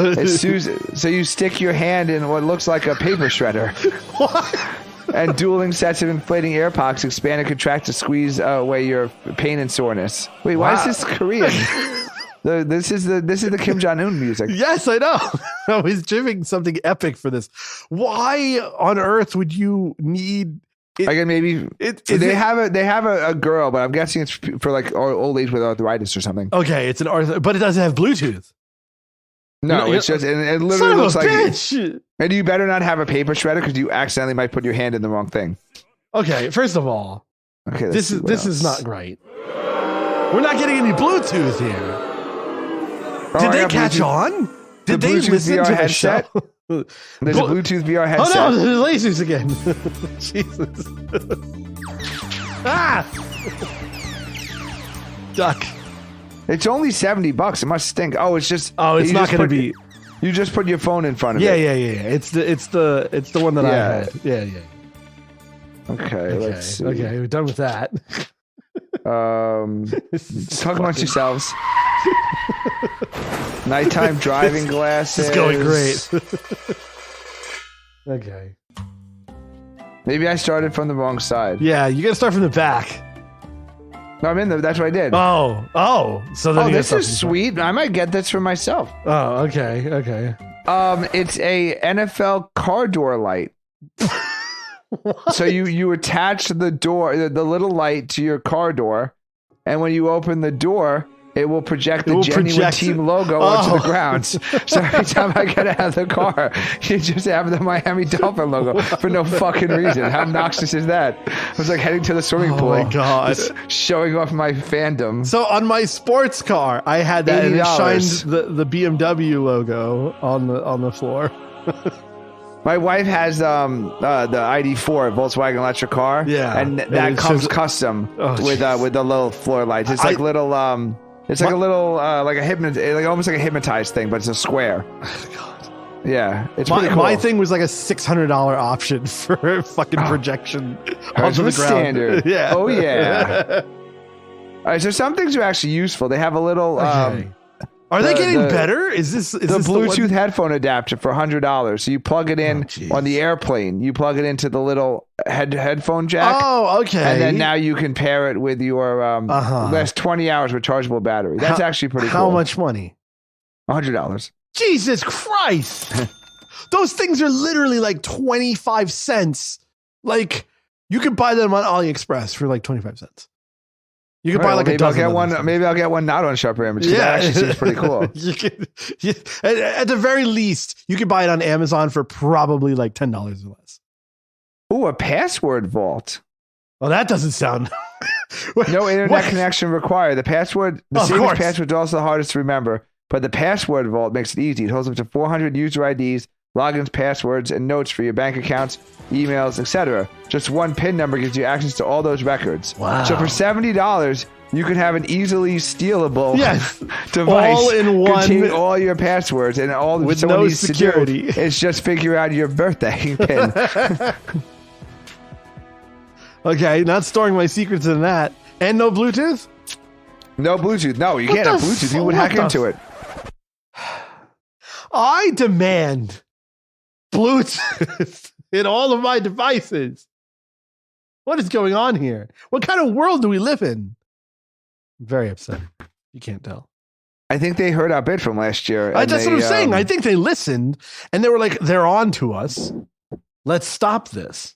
So you stick your hand in what looks like a paper shredder. What? And dueling sets of inflating air pockets expand and contract to squeeze away your pain and soreness. Wait, why is this Korean? This is the Kim Jong-un music. Yes, I know. I was doing something epic for this. Why on earth would you need? Again, maybe they have a girl, but I'm guessing it's for like old age with arthritis or something. Okay, it's but it doesn't have Bluetooth. No, it's just it literally looks like bitch. And you better not have a paper shredder because you accidentally might put your hand in the wrong thing. Okay, first of all, this is not great. We're not getting any Bluetooth here. Did they catch on? Did they listen to the show? There's a Bluetooth VR headset. Oh no, there's lasers again. Jesus. Duck. It's only $70. It must stink. Oh, it's just. Oh, it's not going to be. You just put your phone in front of it. Yeah. It's the one that I had. Yeah. Okay, let's see. Okay, we're done with that. Talk amongst yourselves. Nighttime driving glasses. It's going great. Okay. Maybe I started from the wrong side. Yeah, you got to start from the back. No, I'm in there. That's what I did. Oh. So then this is sweet. I might get this for myself. Oh, okay. It's a NFL car door light. So you attach the door, the little light to your car door, and when you open the door, it will project the genuine team logo onto the ground. So every time I get out of the car, you just have the Miami Dolphin logo for no fucking reason. How obnoxious is that? I was like heading to the swimming pool. Oh my God. Showing off my fandom. So on my sports car, I had that and it shined the BMW logo on the floor. My wife has the ID4 Volkswagen electric car. Yeah, and that comes custom with the little floor lights. It's like little it's like a little like almost like a hypnotized thing, but it's a square. God. Yeah, it's pretty cool. My thing was like a $600 option for fucking projection onto the ground. Standard. Yeah. Oh yeah. All right, so some things are actually useful. They have a little. Are they getting better? Is this the Bluetooth headphone adapter for $100? So you plug it in on the airplane. You plug it into the little headphone jack. Oh, okay. And then now you can pair it with your last 20 hours rechargeable battery. That's actually pretty cool. How much money? $100. Jesus Christ! Those things are literally like 25 cents. Like you could buy them on AliExpress for like 25 cents. You could buy like a dozen. Maybe I'll get one not on Sharper Images. Yeah, that actually seems pretty cool. At the very least, you could buy it on Amazon for probably like $10 or less. Ooh, a password vault. Well, that doesn't sound. No internet connection required. The safest password is also the hardest to remember, but the password vault makes it easy. It holds up to 400 user IDs, logins, passwords, and notes for your bank accounts, emails, etc. Just one PIN number gives you access to all those records. Wow. So for $70, you could have an easily stealable device all in one, containing all your passwords, and all with someone no needs security. to do is just figure out your birthday PIN. Okay, not storing my secrets in that. And no Bluetooth? No Bluetooth. No, you can't have Bluetooth. You would hack into it. I demand Bluetooth in all of my devices. What is going on here? What kind of world do we live in? I'm very upset. You can't tell. I think they heard our bit from last year. That's what I'm saying. I think they listened and they were like, they're on to us. Let's stop this.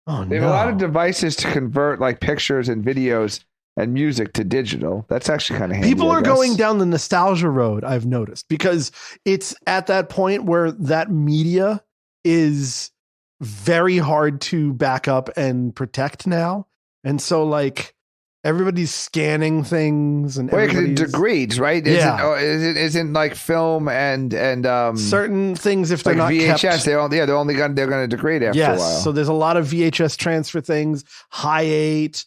Oh, they have a lot of devices to convert like pictures and videos and music to digital. That's actually kind of handy. People are going down the nostalgia road, I've noticed, because it's at that point where that media is very hard to back up and protect now. And so like everybody's scanning things and it degrades, right? Yeah. Isn't like film and certain things, if they're like not VHS, kept, they're going to degrade after a while. So there's a lot of VHS transfer things, High 8,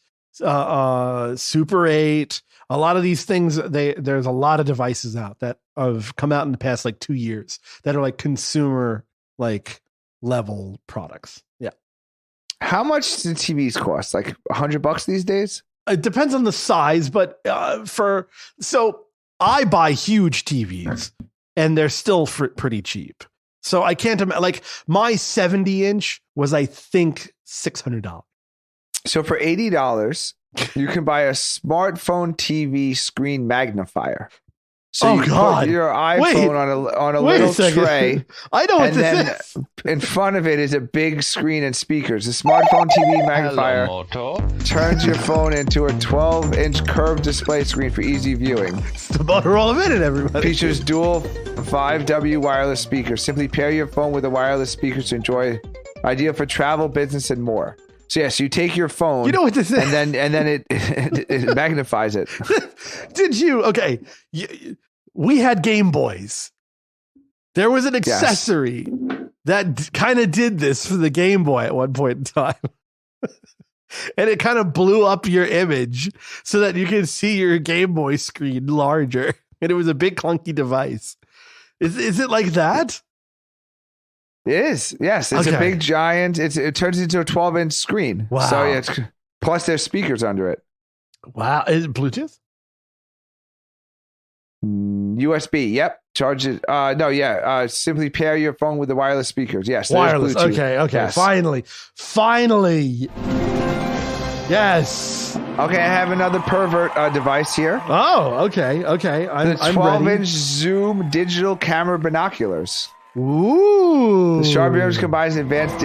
Super 8, a lot of these things. There's a lot of devices out that have come out in the past like 2 years that are like consumer like level products. Yeah. How much do TVs cost? Like $100 these days? It depends on the size, but so I buy huge TVs and they're still pretty cheap. So I can't imagine, like my 70-inch was, I think, $600. So for $80, you can buy a smartphone TV screen magnifier. So put your iPhone on a little tray. I know what this is. In front of it is a big screen and speakers. The smartphone TV magnifier turns your phone into a 12-inch curved display screen for easy viewing. It's the Motorola of it, everybody. Features dual 5W wireless speakers. Simply pair your phone with the wireless speakers to enjoy. Ideal for travel, business, and more. So yes, you take your phone. You know what this is, and then it magnifies it. Did you? Okay, we had Game Boys. There was an accessory that kind of did this for the Game Boy at one point in time, and it kind of blew up your image so that you can see your Game Boy screen larger. And it was a big clunky device. Is it like that? It is. Yes. It's a big giant. It turns into a 12-inch screen. Wow. So plus there's speakers under it. Wow. Is it Bluetooth? USB. Yep. Charge it. No. Yeah. Simply pair your phone with the wireless speakers. Yes. Wireless. Bluetooth. Okay. Yes. Finally. Yes. Okay. I have another pervert device here. Oh, okay. The 12-inch zoom digital camera binoculars. Ooh. The Sharp Image combines an advanced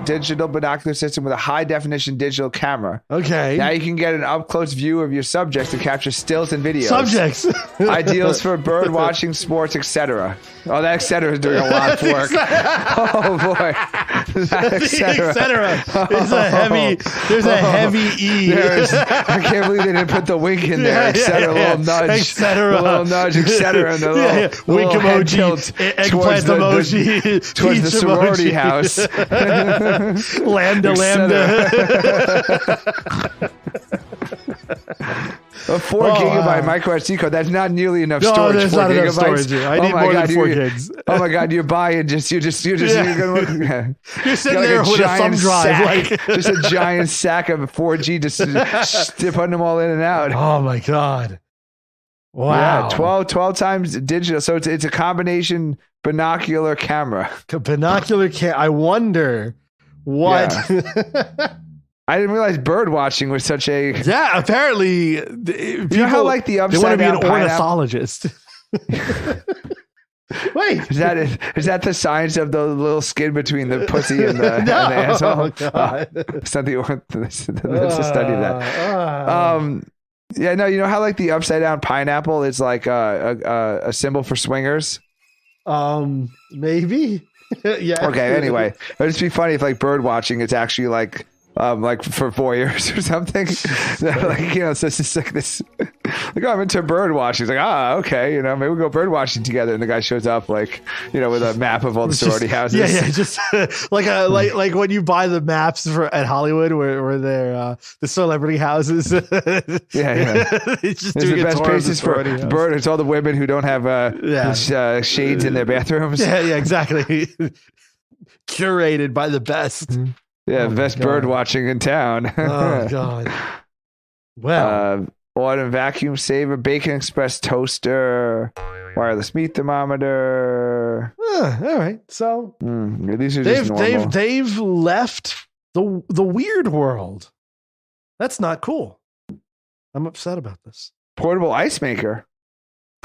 digital binocular system with a high-definition digital camera. Okay. Now you can get an up-close view of your subjects to capture stills and videos. Subjects. Ideals for bird watching, sports, etc. Oh, that etc. is doing a lot of work. Oh, boy. etc. There's a heavy E. I can't believe they didn't put the wink in there, etc. Little nudge, etc. Little nudge, etc. And the Wink little head emoji, tilt eggplant emoji, towards the peach sorority emoji. house. Lambda. A 4 gigabyte micro SD card. That's not nearly enough storage. There's 4 not enough gigabytes. storage. I need more than 4 gigs. Oh my god, you're buying you're sitting there with a thumb drive, just a giant sack of 4G, just putting them all in and out. Oh my god! Wow, yeah, 12 times digital. So it's a combination binocular camera. I wonder what. Yeah. I didn't realize bird watching was such a. Yeah, apparently. You know how like the upside down they want to be an ornithologist. Wait, is that the science of the little skin between the pussy and the, and the asshole? Oh, God. It's not that's a study of that. Yeah, no, you know how like the upside down pineapple is like a symbol for swingers? Maybe. Yeah. Okay. Anyway, it'd just be funny if like bird watching it's actually like for voyeurs or something. Like, you know, so it's just like this, like, oh, I'm into bird watching. It's like, okay, you know, maybe we'll go bird watching together. And the guy shows up like, you know, with a map of all the sorority houses. Yeah, just like when you buy the maps at Hollywood where they're the celebrity houses. Yeah. It's just doing the best places for bird. It's all the women who don't have shades in their bathrooms. Yeah, exactly. Curated by the best. Mm-hmm. Yeah, best bird watching in town. Oh god. Well, autumn vacuum saver, bacon express toaster, wireless meat thermometer. All right. So these are just normal. They've left the weird world. That's not cool. I'm upset about this. Portable ice maker.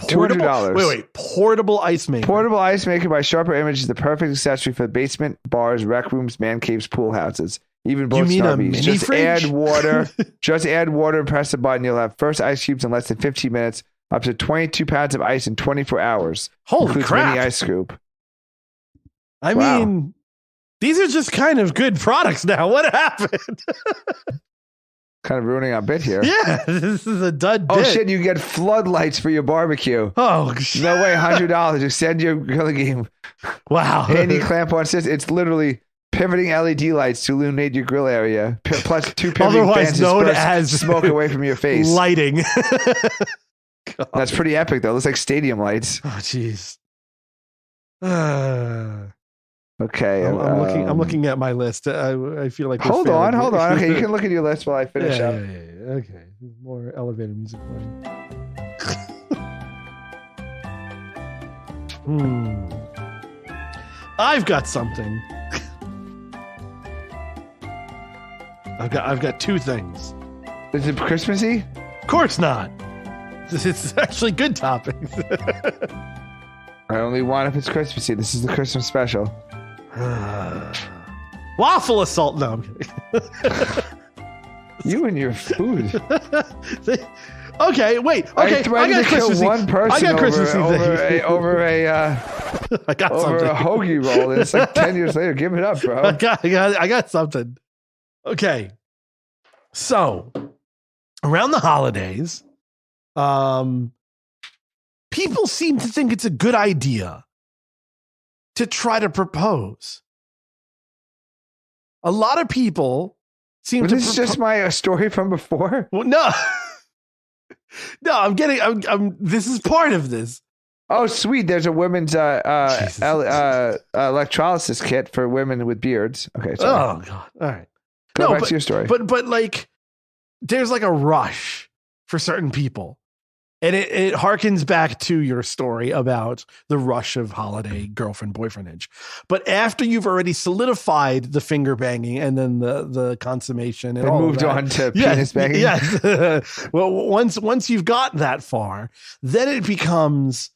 $200. Wait. Portable ice maker. Portable ice maker by Sharper Image is the perfect accessory for basement, bars, rec rooms, man caves, pool houses. Even both Starbucks. Just fridge? add water. Just add water and press the button. You'll have first ice cubes in less than 15 minutes. Up to 22 pounds of ice in 24 hours. Holy Includes crap! mini ice scoop. I mean, these are just kind of good products now. What happened? Kind of ruining our bit here. Yeah, this is a dud bit. Oh shit, you get floodlights for your barbecue. Oh, no way, $100. Extend your grilling game. Wow. Handy clamp-on system. It's literally pivoting LED lights to illuminate your grill area. Plus 2 pivoting fans known as smoke away from your face. Lighting. That's pretty epic though. It looks like stadium lights. Oh jeez. Okay, I'm looking at my list. I feel like hold on. Okay, you can look at your list while I finish up. Yeah. Okay, more elevator music playing. I've got something. I've got 2 things. Is it Christmassy? Of course not. It's actually good topics. I only want if it's Christmassy. This is the Christmas special. Waffle assault. No, I'm kidding. You and your food. Okay, wait. Okay, I got Christmassy. One person I got Christmassy over a hoagie roll. It's like 10 years later. Give it up, bro. I got something. Okay, so around the holidays, people seem to think it's a good idea to try to propose. A lot of people seem to. This is just my story from before. Well, no, I'm this is part of this. Oh, sweet! There's a women's electrolysis kit for women with beards. Okay. Sorry. Oh God! All right. Go back to your story. But like, there's like a rush for certain people. And it harkens back to your story about the rush of holiday girlfriend-boyfriendage. But after you've already solidified the finger banging and then the consummation and all moved of that, on to penis banging. Yes. Well, once you've got that far, then it becomes,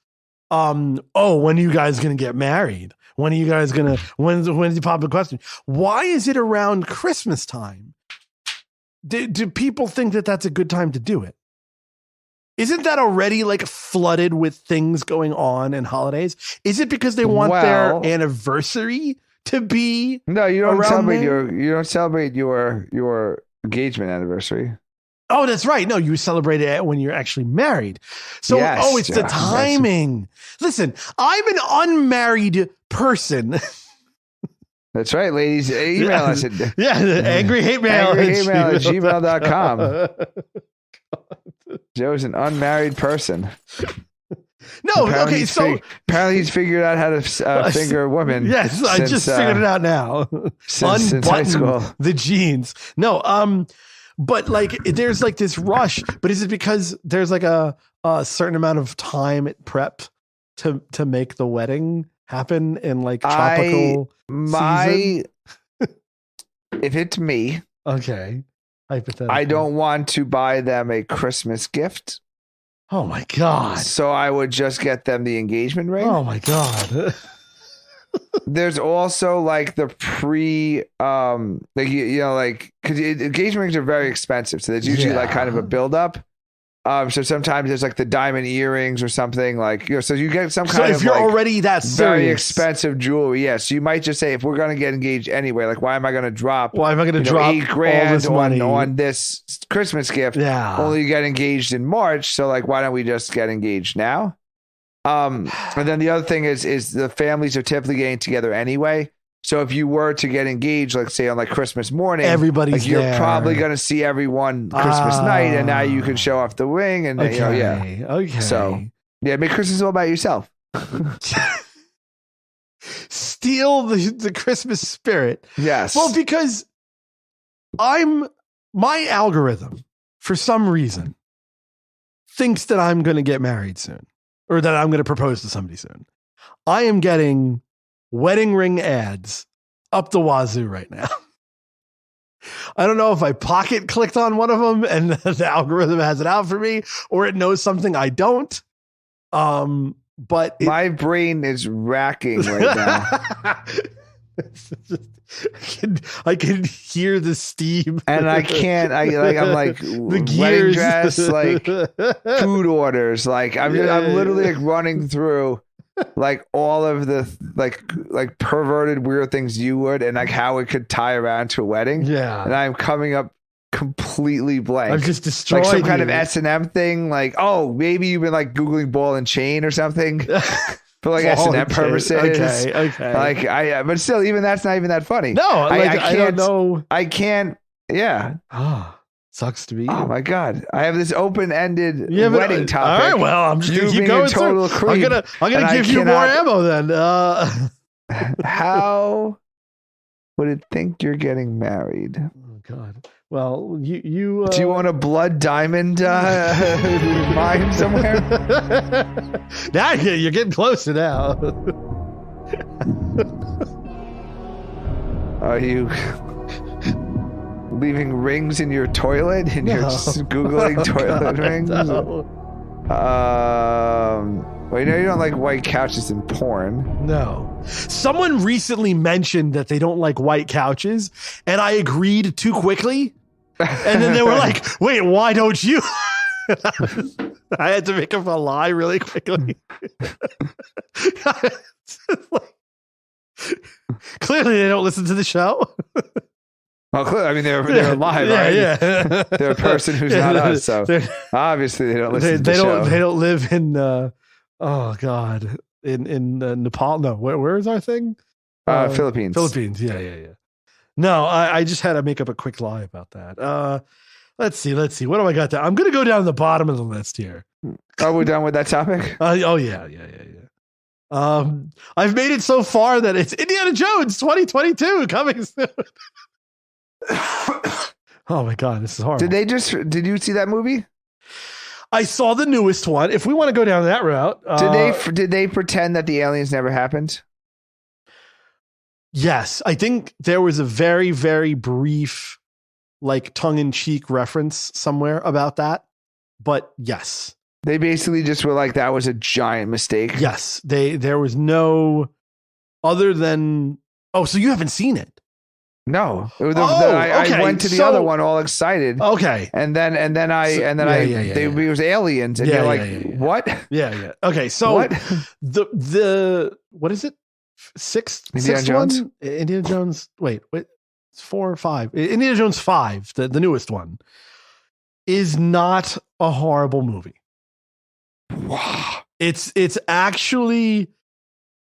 when are you guys going to get married? When are you guys going to, when's the popular question? Why is it around Christmas time? Do people think that that's a good time to do it? Isn't that already like flooded with things going on and holidays? Is it because they want their anniversary to be. No, you don't around celebrate there? you don't celebrate your engagement anniversary. Oh, that's right. No, you celebrate it when you're actually married. So, Yes, it's the timing. Listen, I'm an unmarried person. That's right, ladies. Email us at angry hate mail at gmail.com. Joe's an unmarried person. No, apparently okay, apparently he's figured out how to finger a woman. Yes, I just figured it out now. Since high school. The jeans. No, but like there's like this rush, but is it because there's like a certain amount of time at prep to make the wedding happen in like tropical season? If it's me, okay, hypothetically, I don't want to buy them a Christmas gift. Oh my God. So I would just get them the engagement ring. Oh my God. There's also like the because engagement rings are very expensive. So there's usually like kind of a buildup. So sometimes there's like the diamond earrings or something like, so you get some kind of if you're like already that serious, very expensive jewelry. Yes. So you might just say, if we're going to get engaged anyway, like, why am I going to drop $8,000 on this Christmas gift? Yeah. Only you get engaged in March. So like, why don't we just get engaged now? And then the other thing is the families are typically getting together anyway. So if you were to get engaged, like say on like Christmas morning, everybody's you're there. Probably going to see everyone Christmas night, and now you can show off the ring, and Okay. So make Christmas all about yourself. Steal the Christmas spirit. Yes. Well, because my algorithm for some reason thinks that I'm going to get married soon, or that I'm going to propose to somebody soon. I am getting wedding ring ads up the wazoo right now. I don't know if I pocket clicked on one of them and the algorithm has it out for me, or it knows something I don't. But my brain is racking right now. I can hear the steam, and I can't. I'm like the gears, dress, like food orders. Like I'm literally like running through like all of the like perverted weird things you would, and like how it could tie around to a wedding. Yeah, and I'm coming up completely blank. I've just destroyed like some kind of S&M thing. Like, oh, maybe you've been like Googling ball and chain or something. For like S&M purposes. Okay. Like but still, even that's not even that funny. No, I don't know. I can't. Yeah. Sucks to be you. Oh my God. I have this open-ended wedding topic. All right. Well, I'm just going to keep going through. I'm gonna give you more ammo then. How would it think you're getting married? Oh God. Well, you do you want a blood diamond mine somewhere? Now you're getting closer now. Are you leaving rings in your toilet and you're just Googling toilet rings? No. Well, you don't like white couches in porn. No. Someone recently mentioned that they don't like white couches, and I agreed too quickly. And then they were like, wait, why don't you? I had to make up a lie really quickly. Clearly, they don't listen to the show. Well, clearly, I mean, they're live, right? Yeah. They're a person who's not us, so obviously they don't listen to the show. They don't live in, in Nepal. No, where is our thing? Philippines. Philippines, yeah. No, I just had to make up a quick lie about that. Let's see. What do I got there? I'm going to go down the bottom of the list here. Are we done with that topic? Yeah. I've made it so far that it's Indiana Jones 2022 coming soon. Oh my God, this is horrible. Did you see that movie? I saw the newest one. If we want to go down that route. Did they pretend that the aliens never happened? Yes, I think there was a very, very brief, like tongue-in-cheek reference somewhere about that. But yes, they basically just were like, that was a giant mistake. Yes, there was no other than. Oh, so you haven't seen it? No. I went to the other one all excited. Okay, and then it was aliens, and you're like, what? Yeah. Okay, so what? The what is it? sixth one. Indiana Jones. Wait, it's 4 or 5. Indiana Jones 5, the newest one, is not a horrible movie. Wow. It's actually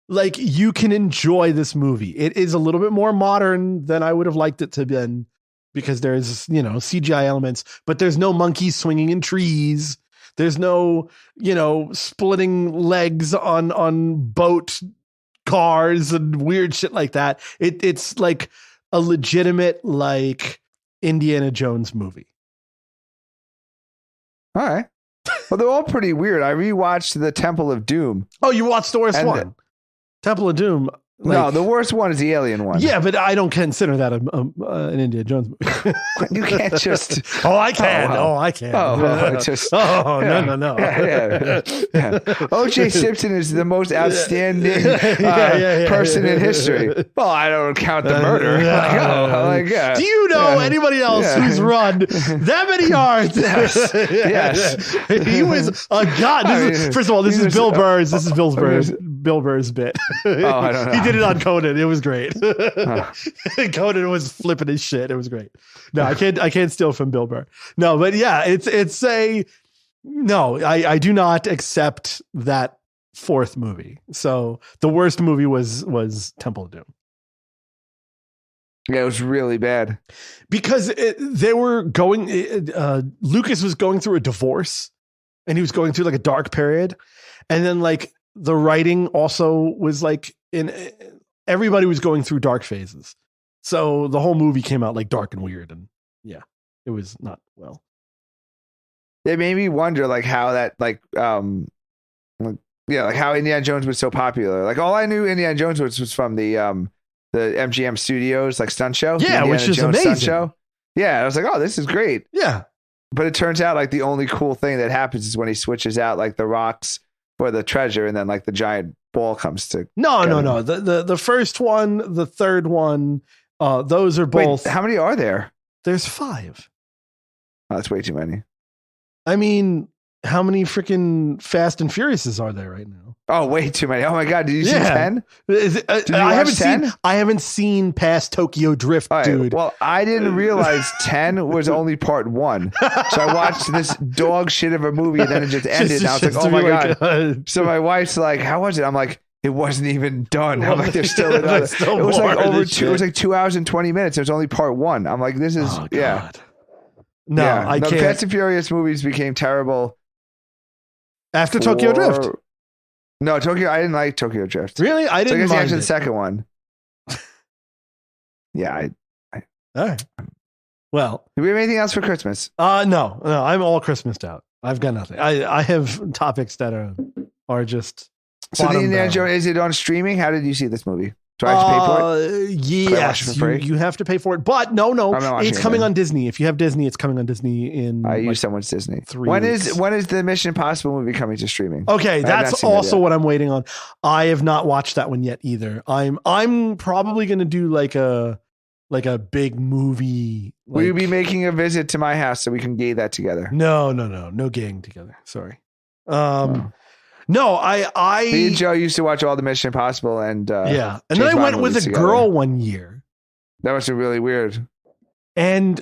like you can enjoy this movie. It is a little bit more modern than I would have liked it to been because there's, CGI elements, but there's no monkeys swinging in trees. There's no, splitting legs on boat cars and weird shit like that. It's like a legitimate, like, Indiana Jones movie. All right. Well, they're all pretty weird. I rewatched the Temple of Doom. Oh, you watched the worst one? Temple of Doom. No, the worst one is the alien one. Yeah, but I don't consider that an Indiana Jones movie. You can't just... Oh, I can. I can. No. Yeah. O.J. Simpson is the most outstanding person in history. Well, I don't count the murder. Do you know anybody else who's run that many yards? Yes. He was a god. First of all, this is Bill Burr's. This is Bill Burr's bit. I don't know. He did it on Conan. It was great. Conan was flipping his shit. It was great. No, I can't steal from Bill Burr. No, but yeah, I do not accept that fourth movie. So the worst movie was Temple of Doom. Yeah, it was really bad because they were going. Lucas was going through a divorce, and he was going through like a dark period, and then like the writing also was like everybody was going through dark phases. So the whole movie came out like dark and weird, and it was not well. It made me wonder like how that like how Indiana Jones was so popular. Like all I knew Indiana Jones was from the MGM Studios like stunt show. Yeah, which is Jones amazing. Stunt show. Yeah, I was like, oh, this is great. Yeah. But it turns out like the only cool thing that happens is when he switches out like the rocks for the treasure, and then like the giant ball comes to. No. The first one, the third one, those are both. Wait, how many are there? There's 5. Oh, that's way too many. I mean, how many freaking Fast and Furiouses are there right now? Oh, way too many. Oh my God. Did you see 10? I haven't seen past Tokyo Drift, dude. Well, I didn't realize 10 was only part 1. So I watched this dog shit of a movie and then it just ended. And I was like, oh my God. So my wife's like, how was it? I'm like, it wasn't even done. I'm like, there's still another. It was like it was like 2 hours and 20 minutes. It was only part 1. I'm like, this is, No, I can't. The Fast and Furious movies became terrible. After Tokyo Drift? No, Tokyo. I didn't like Tokyo Drift. Really? I didn't mind after the second one. Yeah. All right. Well. Do we have anything else for Christmas? No. I'm all Christmased out. I've got nothing. I have topics that are just. So the Indiana Jones, is it on streaming? How did you see this movie? Do I have to pay for it? Yes, you have to pay for it. But no, it's coming on Disney. If you have Disney, it's coming on Disney in. I use someone's Disney. 3 when weeks. When is the Mission Impossible movie coming to streaming? Okay, that's also what I'm waiting on. I have not watched that one yet either. I'm probably going to do like a big movie. Will you be making a visit to my house so we can gay that together? No gang together. Sorry. No, Me and Joe used to watch all the Mission Impossible and and then I went with a girl one year. That was really weird. And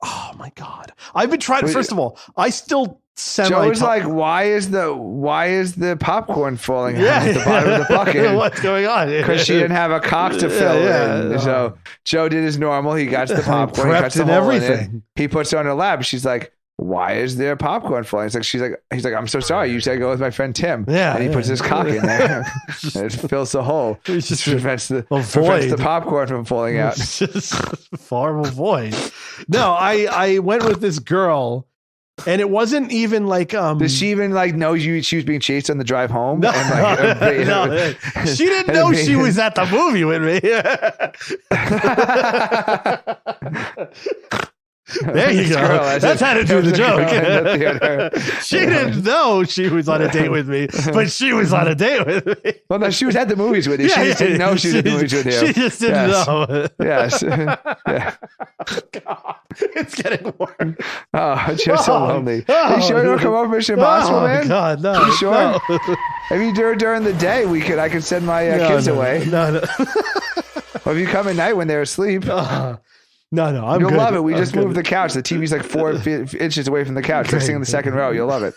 oh my God, I've been trying. First of all, I still Joe was like, why is the popcorn falling out at the bottom of the bucket? What's going on? Because she didn't have a cock to fill in. So Joe did his normal. He got the popcorn, he cuts the hole everything. In it. He puts it on her lap. She's like, why is there popcorn falling? It's like he's like, I'm so sorry. You said go with my friend Tim. Yeah. And he puts his cock in there. And it fills the hole. It just prevents the popcorn from falling out. It's just horrible void. No, I went with this girl. And it wasn't even like Did she even like know she was being chased on the drive home? No, and no. She didn't know she was at the movie with me. There you go. That's how to do the joke. She didn't know she was on a date with me, but she was on a date with me. Well, no, she was at the movies with you. She just didn't know she was at the movies with you. She just didn't know. Yes. Yeah. It's getting warm. Oh, Joe's so lonely. Are you sure you don't come over Mission Impossible, man? God, no. Are you sure? No. If you do it during the day, I could send my kids away. No. Or if you come at night when they're asleep. No, You'll love it. We just moved the couch. The TV's like 4 inches away from the couch. Like sitting in the second row. You'll love it.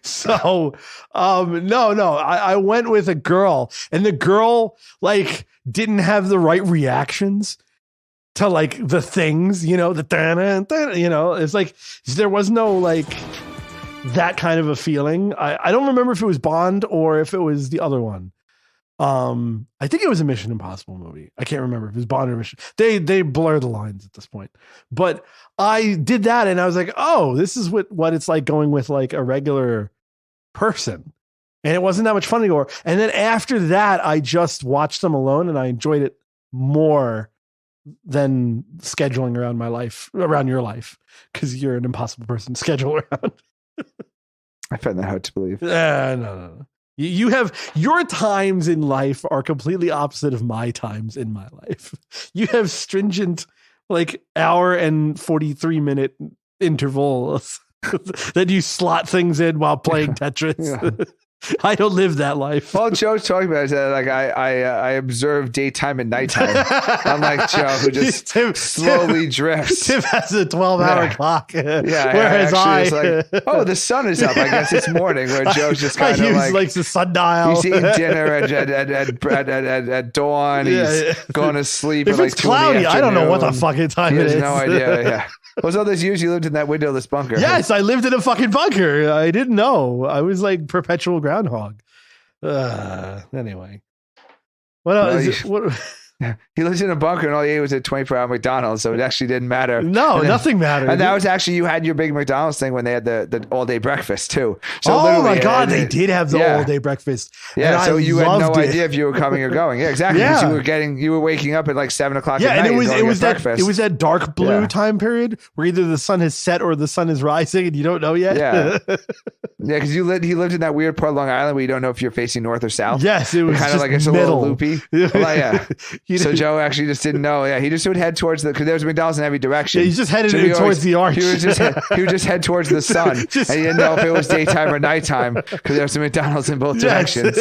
So, no. I went with a girl, and the girl like didn't have the right reactions to like the things, you know, it's like there was no like that kind of a feeling. I don't remember if it was Bond or if it was the other one. I think it was a Mission Impossible movie. I can't remember if it was Bond or Mission. They blur the lines at this point. But I did that and I was like, oh, this is what it's like going with like a regular person. And it wasn't that much fun anymore. And then after that, I just watched them alone and I enjoyed it more than scheduling around your life, because you're an impossible person to schedule around. I find that hard to believe. No. You have your times in life are completely opposite of my times in my life. You have stringent, like hour and 43-minute intervals that you slot things in while playing Tetris. Yeah. I don't live that life. All Joe's talking about is that like I observe daytime and nighttime. Unlike Joe, who just slowly drifts. Tim has a 12-hour clock. Yeah, whereas I like, oh, the sun is up. I guess it's morning. Where Joe's just kind of like the sundial. He's eating dinner at dawn. He's going to sleep. If it's cloudy, I don't know what the fucking time it is. He has no idea. Yeah. Well, so those years you lived in that windowless bunker. Yes, I lived in a fucking bunker. I didn't know. I was like perpetual groundhog. Anyway. What else? He lives in a bunker and all he ate was a 24-hour McDonald's, so it actually didn't matter. No, nothing mattered. And that was actually, you had your big McDonald's thing when they had the all-day breakfast too. So oh my God, they did have the all-day breakfast. Yeah, so you had no idea if you were coming or going. Yeah, exactly. Yeah. You were waking up at like 7 o'clock at night. And it was that dark blue time period where either the sun has set or the sun is rising and you don't know yet. Yeah. Yeah, because he lived in that weird part of Long Island where you don't know if you're facing north or south. Yes, it was kind of like it's middle. A little loopy. Yeah. So Joe actually just didn't know. Yeah, he just would head towards because there was McDonald's in every direction. Yeah, he just headed towards the arch. He would just head towards the sun, and he didn't know if it was daytime or nighttime because there was some McDonald's in both directions.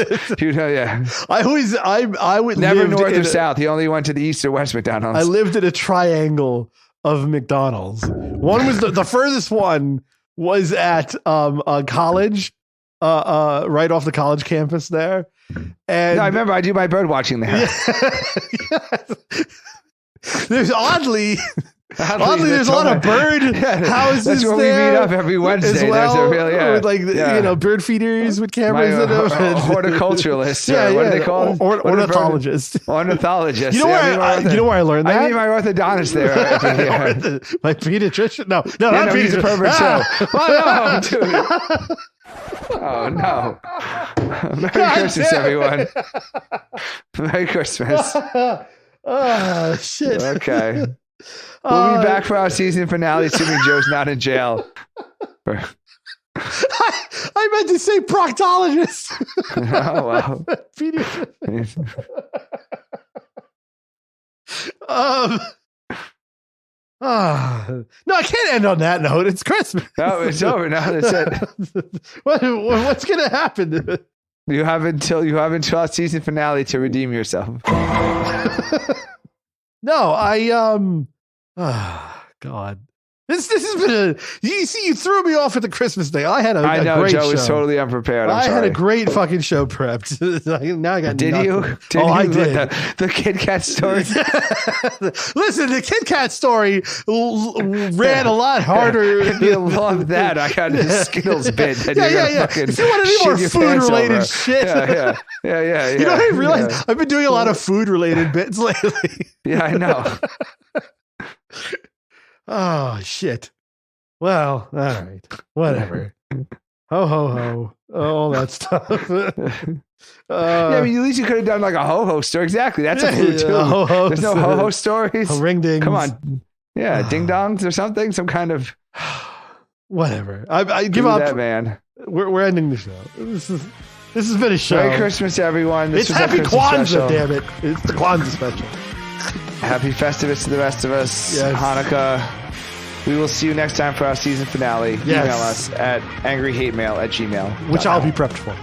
I would never north or south. He only went to the east or west McDonald's. I lived in a triangle of McDonald's. One was the furthest one was at a college, right off the college campus there. And no, I remember I do my bird watching there. Yeah. There's oddly there's a lot of bird houses. That's where there we meet up every Wednesday. as well, there's with bird feeders with cameras in them. Horticulturalists. What are they called? Ornithologists. Ornithologists. You know where I learned that? I need my orthodontist there. My pediatrician. No, not he's a pervert too. Oh, no, dude. Oh no. Merry Christmas, everyone. Merry Christmas. Oh shit. Okay. We'll be back for our season finale, assuming Joe's not in jail. I meant to say proctologist. Oh wow. No, I can't end on that note. It's Christmas. No, it's over now. That's it. What's gonna happen? You have until our season finale to redeem yourself. No, God. This has been you threw me off at the Christmas thing. I had a great Joe show. was totally unprepared. I had a great fucking show prepped. Now I got Did nothing. you? I did. The Kit Kat story. Listen, the Kit Kat story ran a lot harder. If you love that, I got a Skittles bit. Yeah. If you want to do more food-related shit. Yeah. You know what I realized? I've been doing a lot of food-related bits lately. Yeah, I know. Oh, shit. Well, all right. Whatever. Ho, ho, ho. All that stuff. I mean, at least you could have done like a ho-ho story. Exactly. That's a food, too. There's no ho-ho stories. Ring dings. Come on. Yeah, ding-dongs or something. Some kind of... Whatever. I give up. That, man. We're ending the show. This has been a show. Merry Christmas, everyone. It's Happy Kwanzaa, damn it. It's the Kwanzaa special. Happy Festivus to the rest of us. Yes. Hanukkah. We will see you next time for our season finale. Yes. Email us at angryhatemail@gmail.com. Which I'll be prepped for.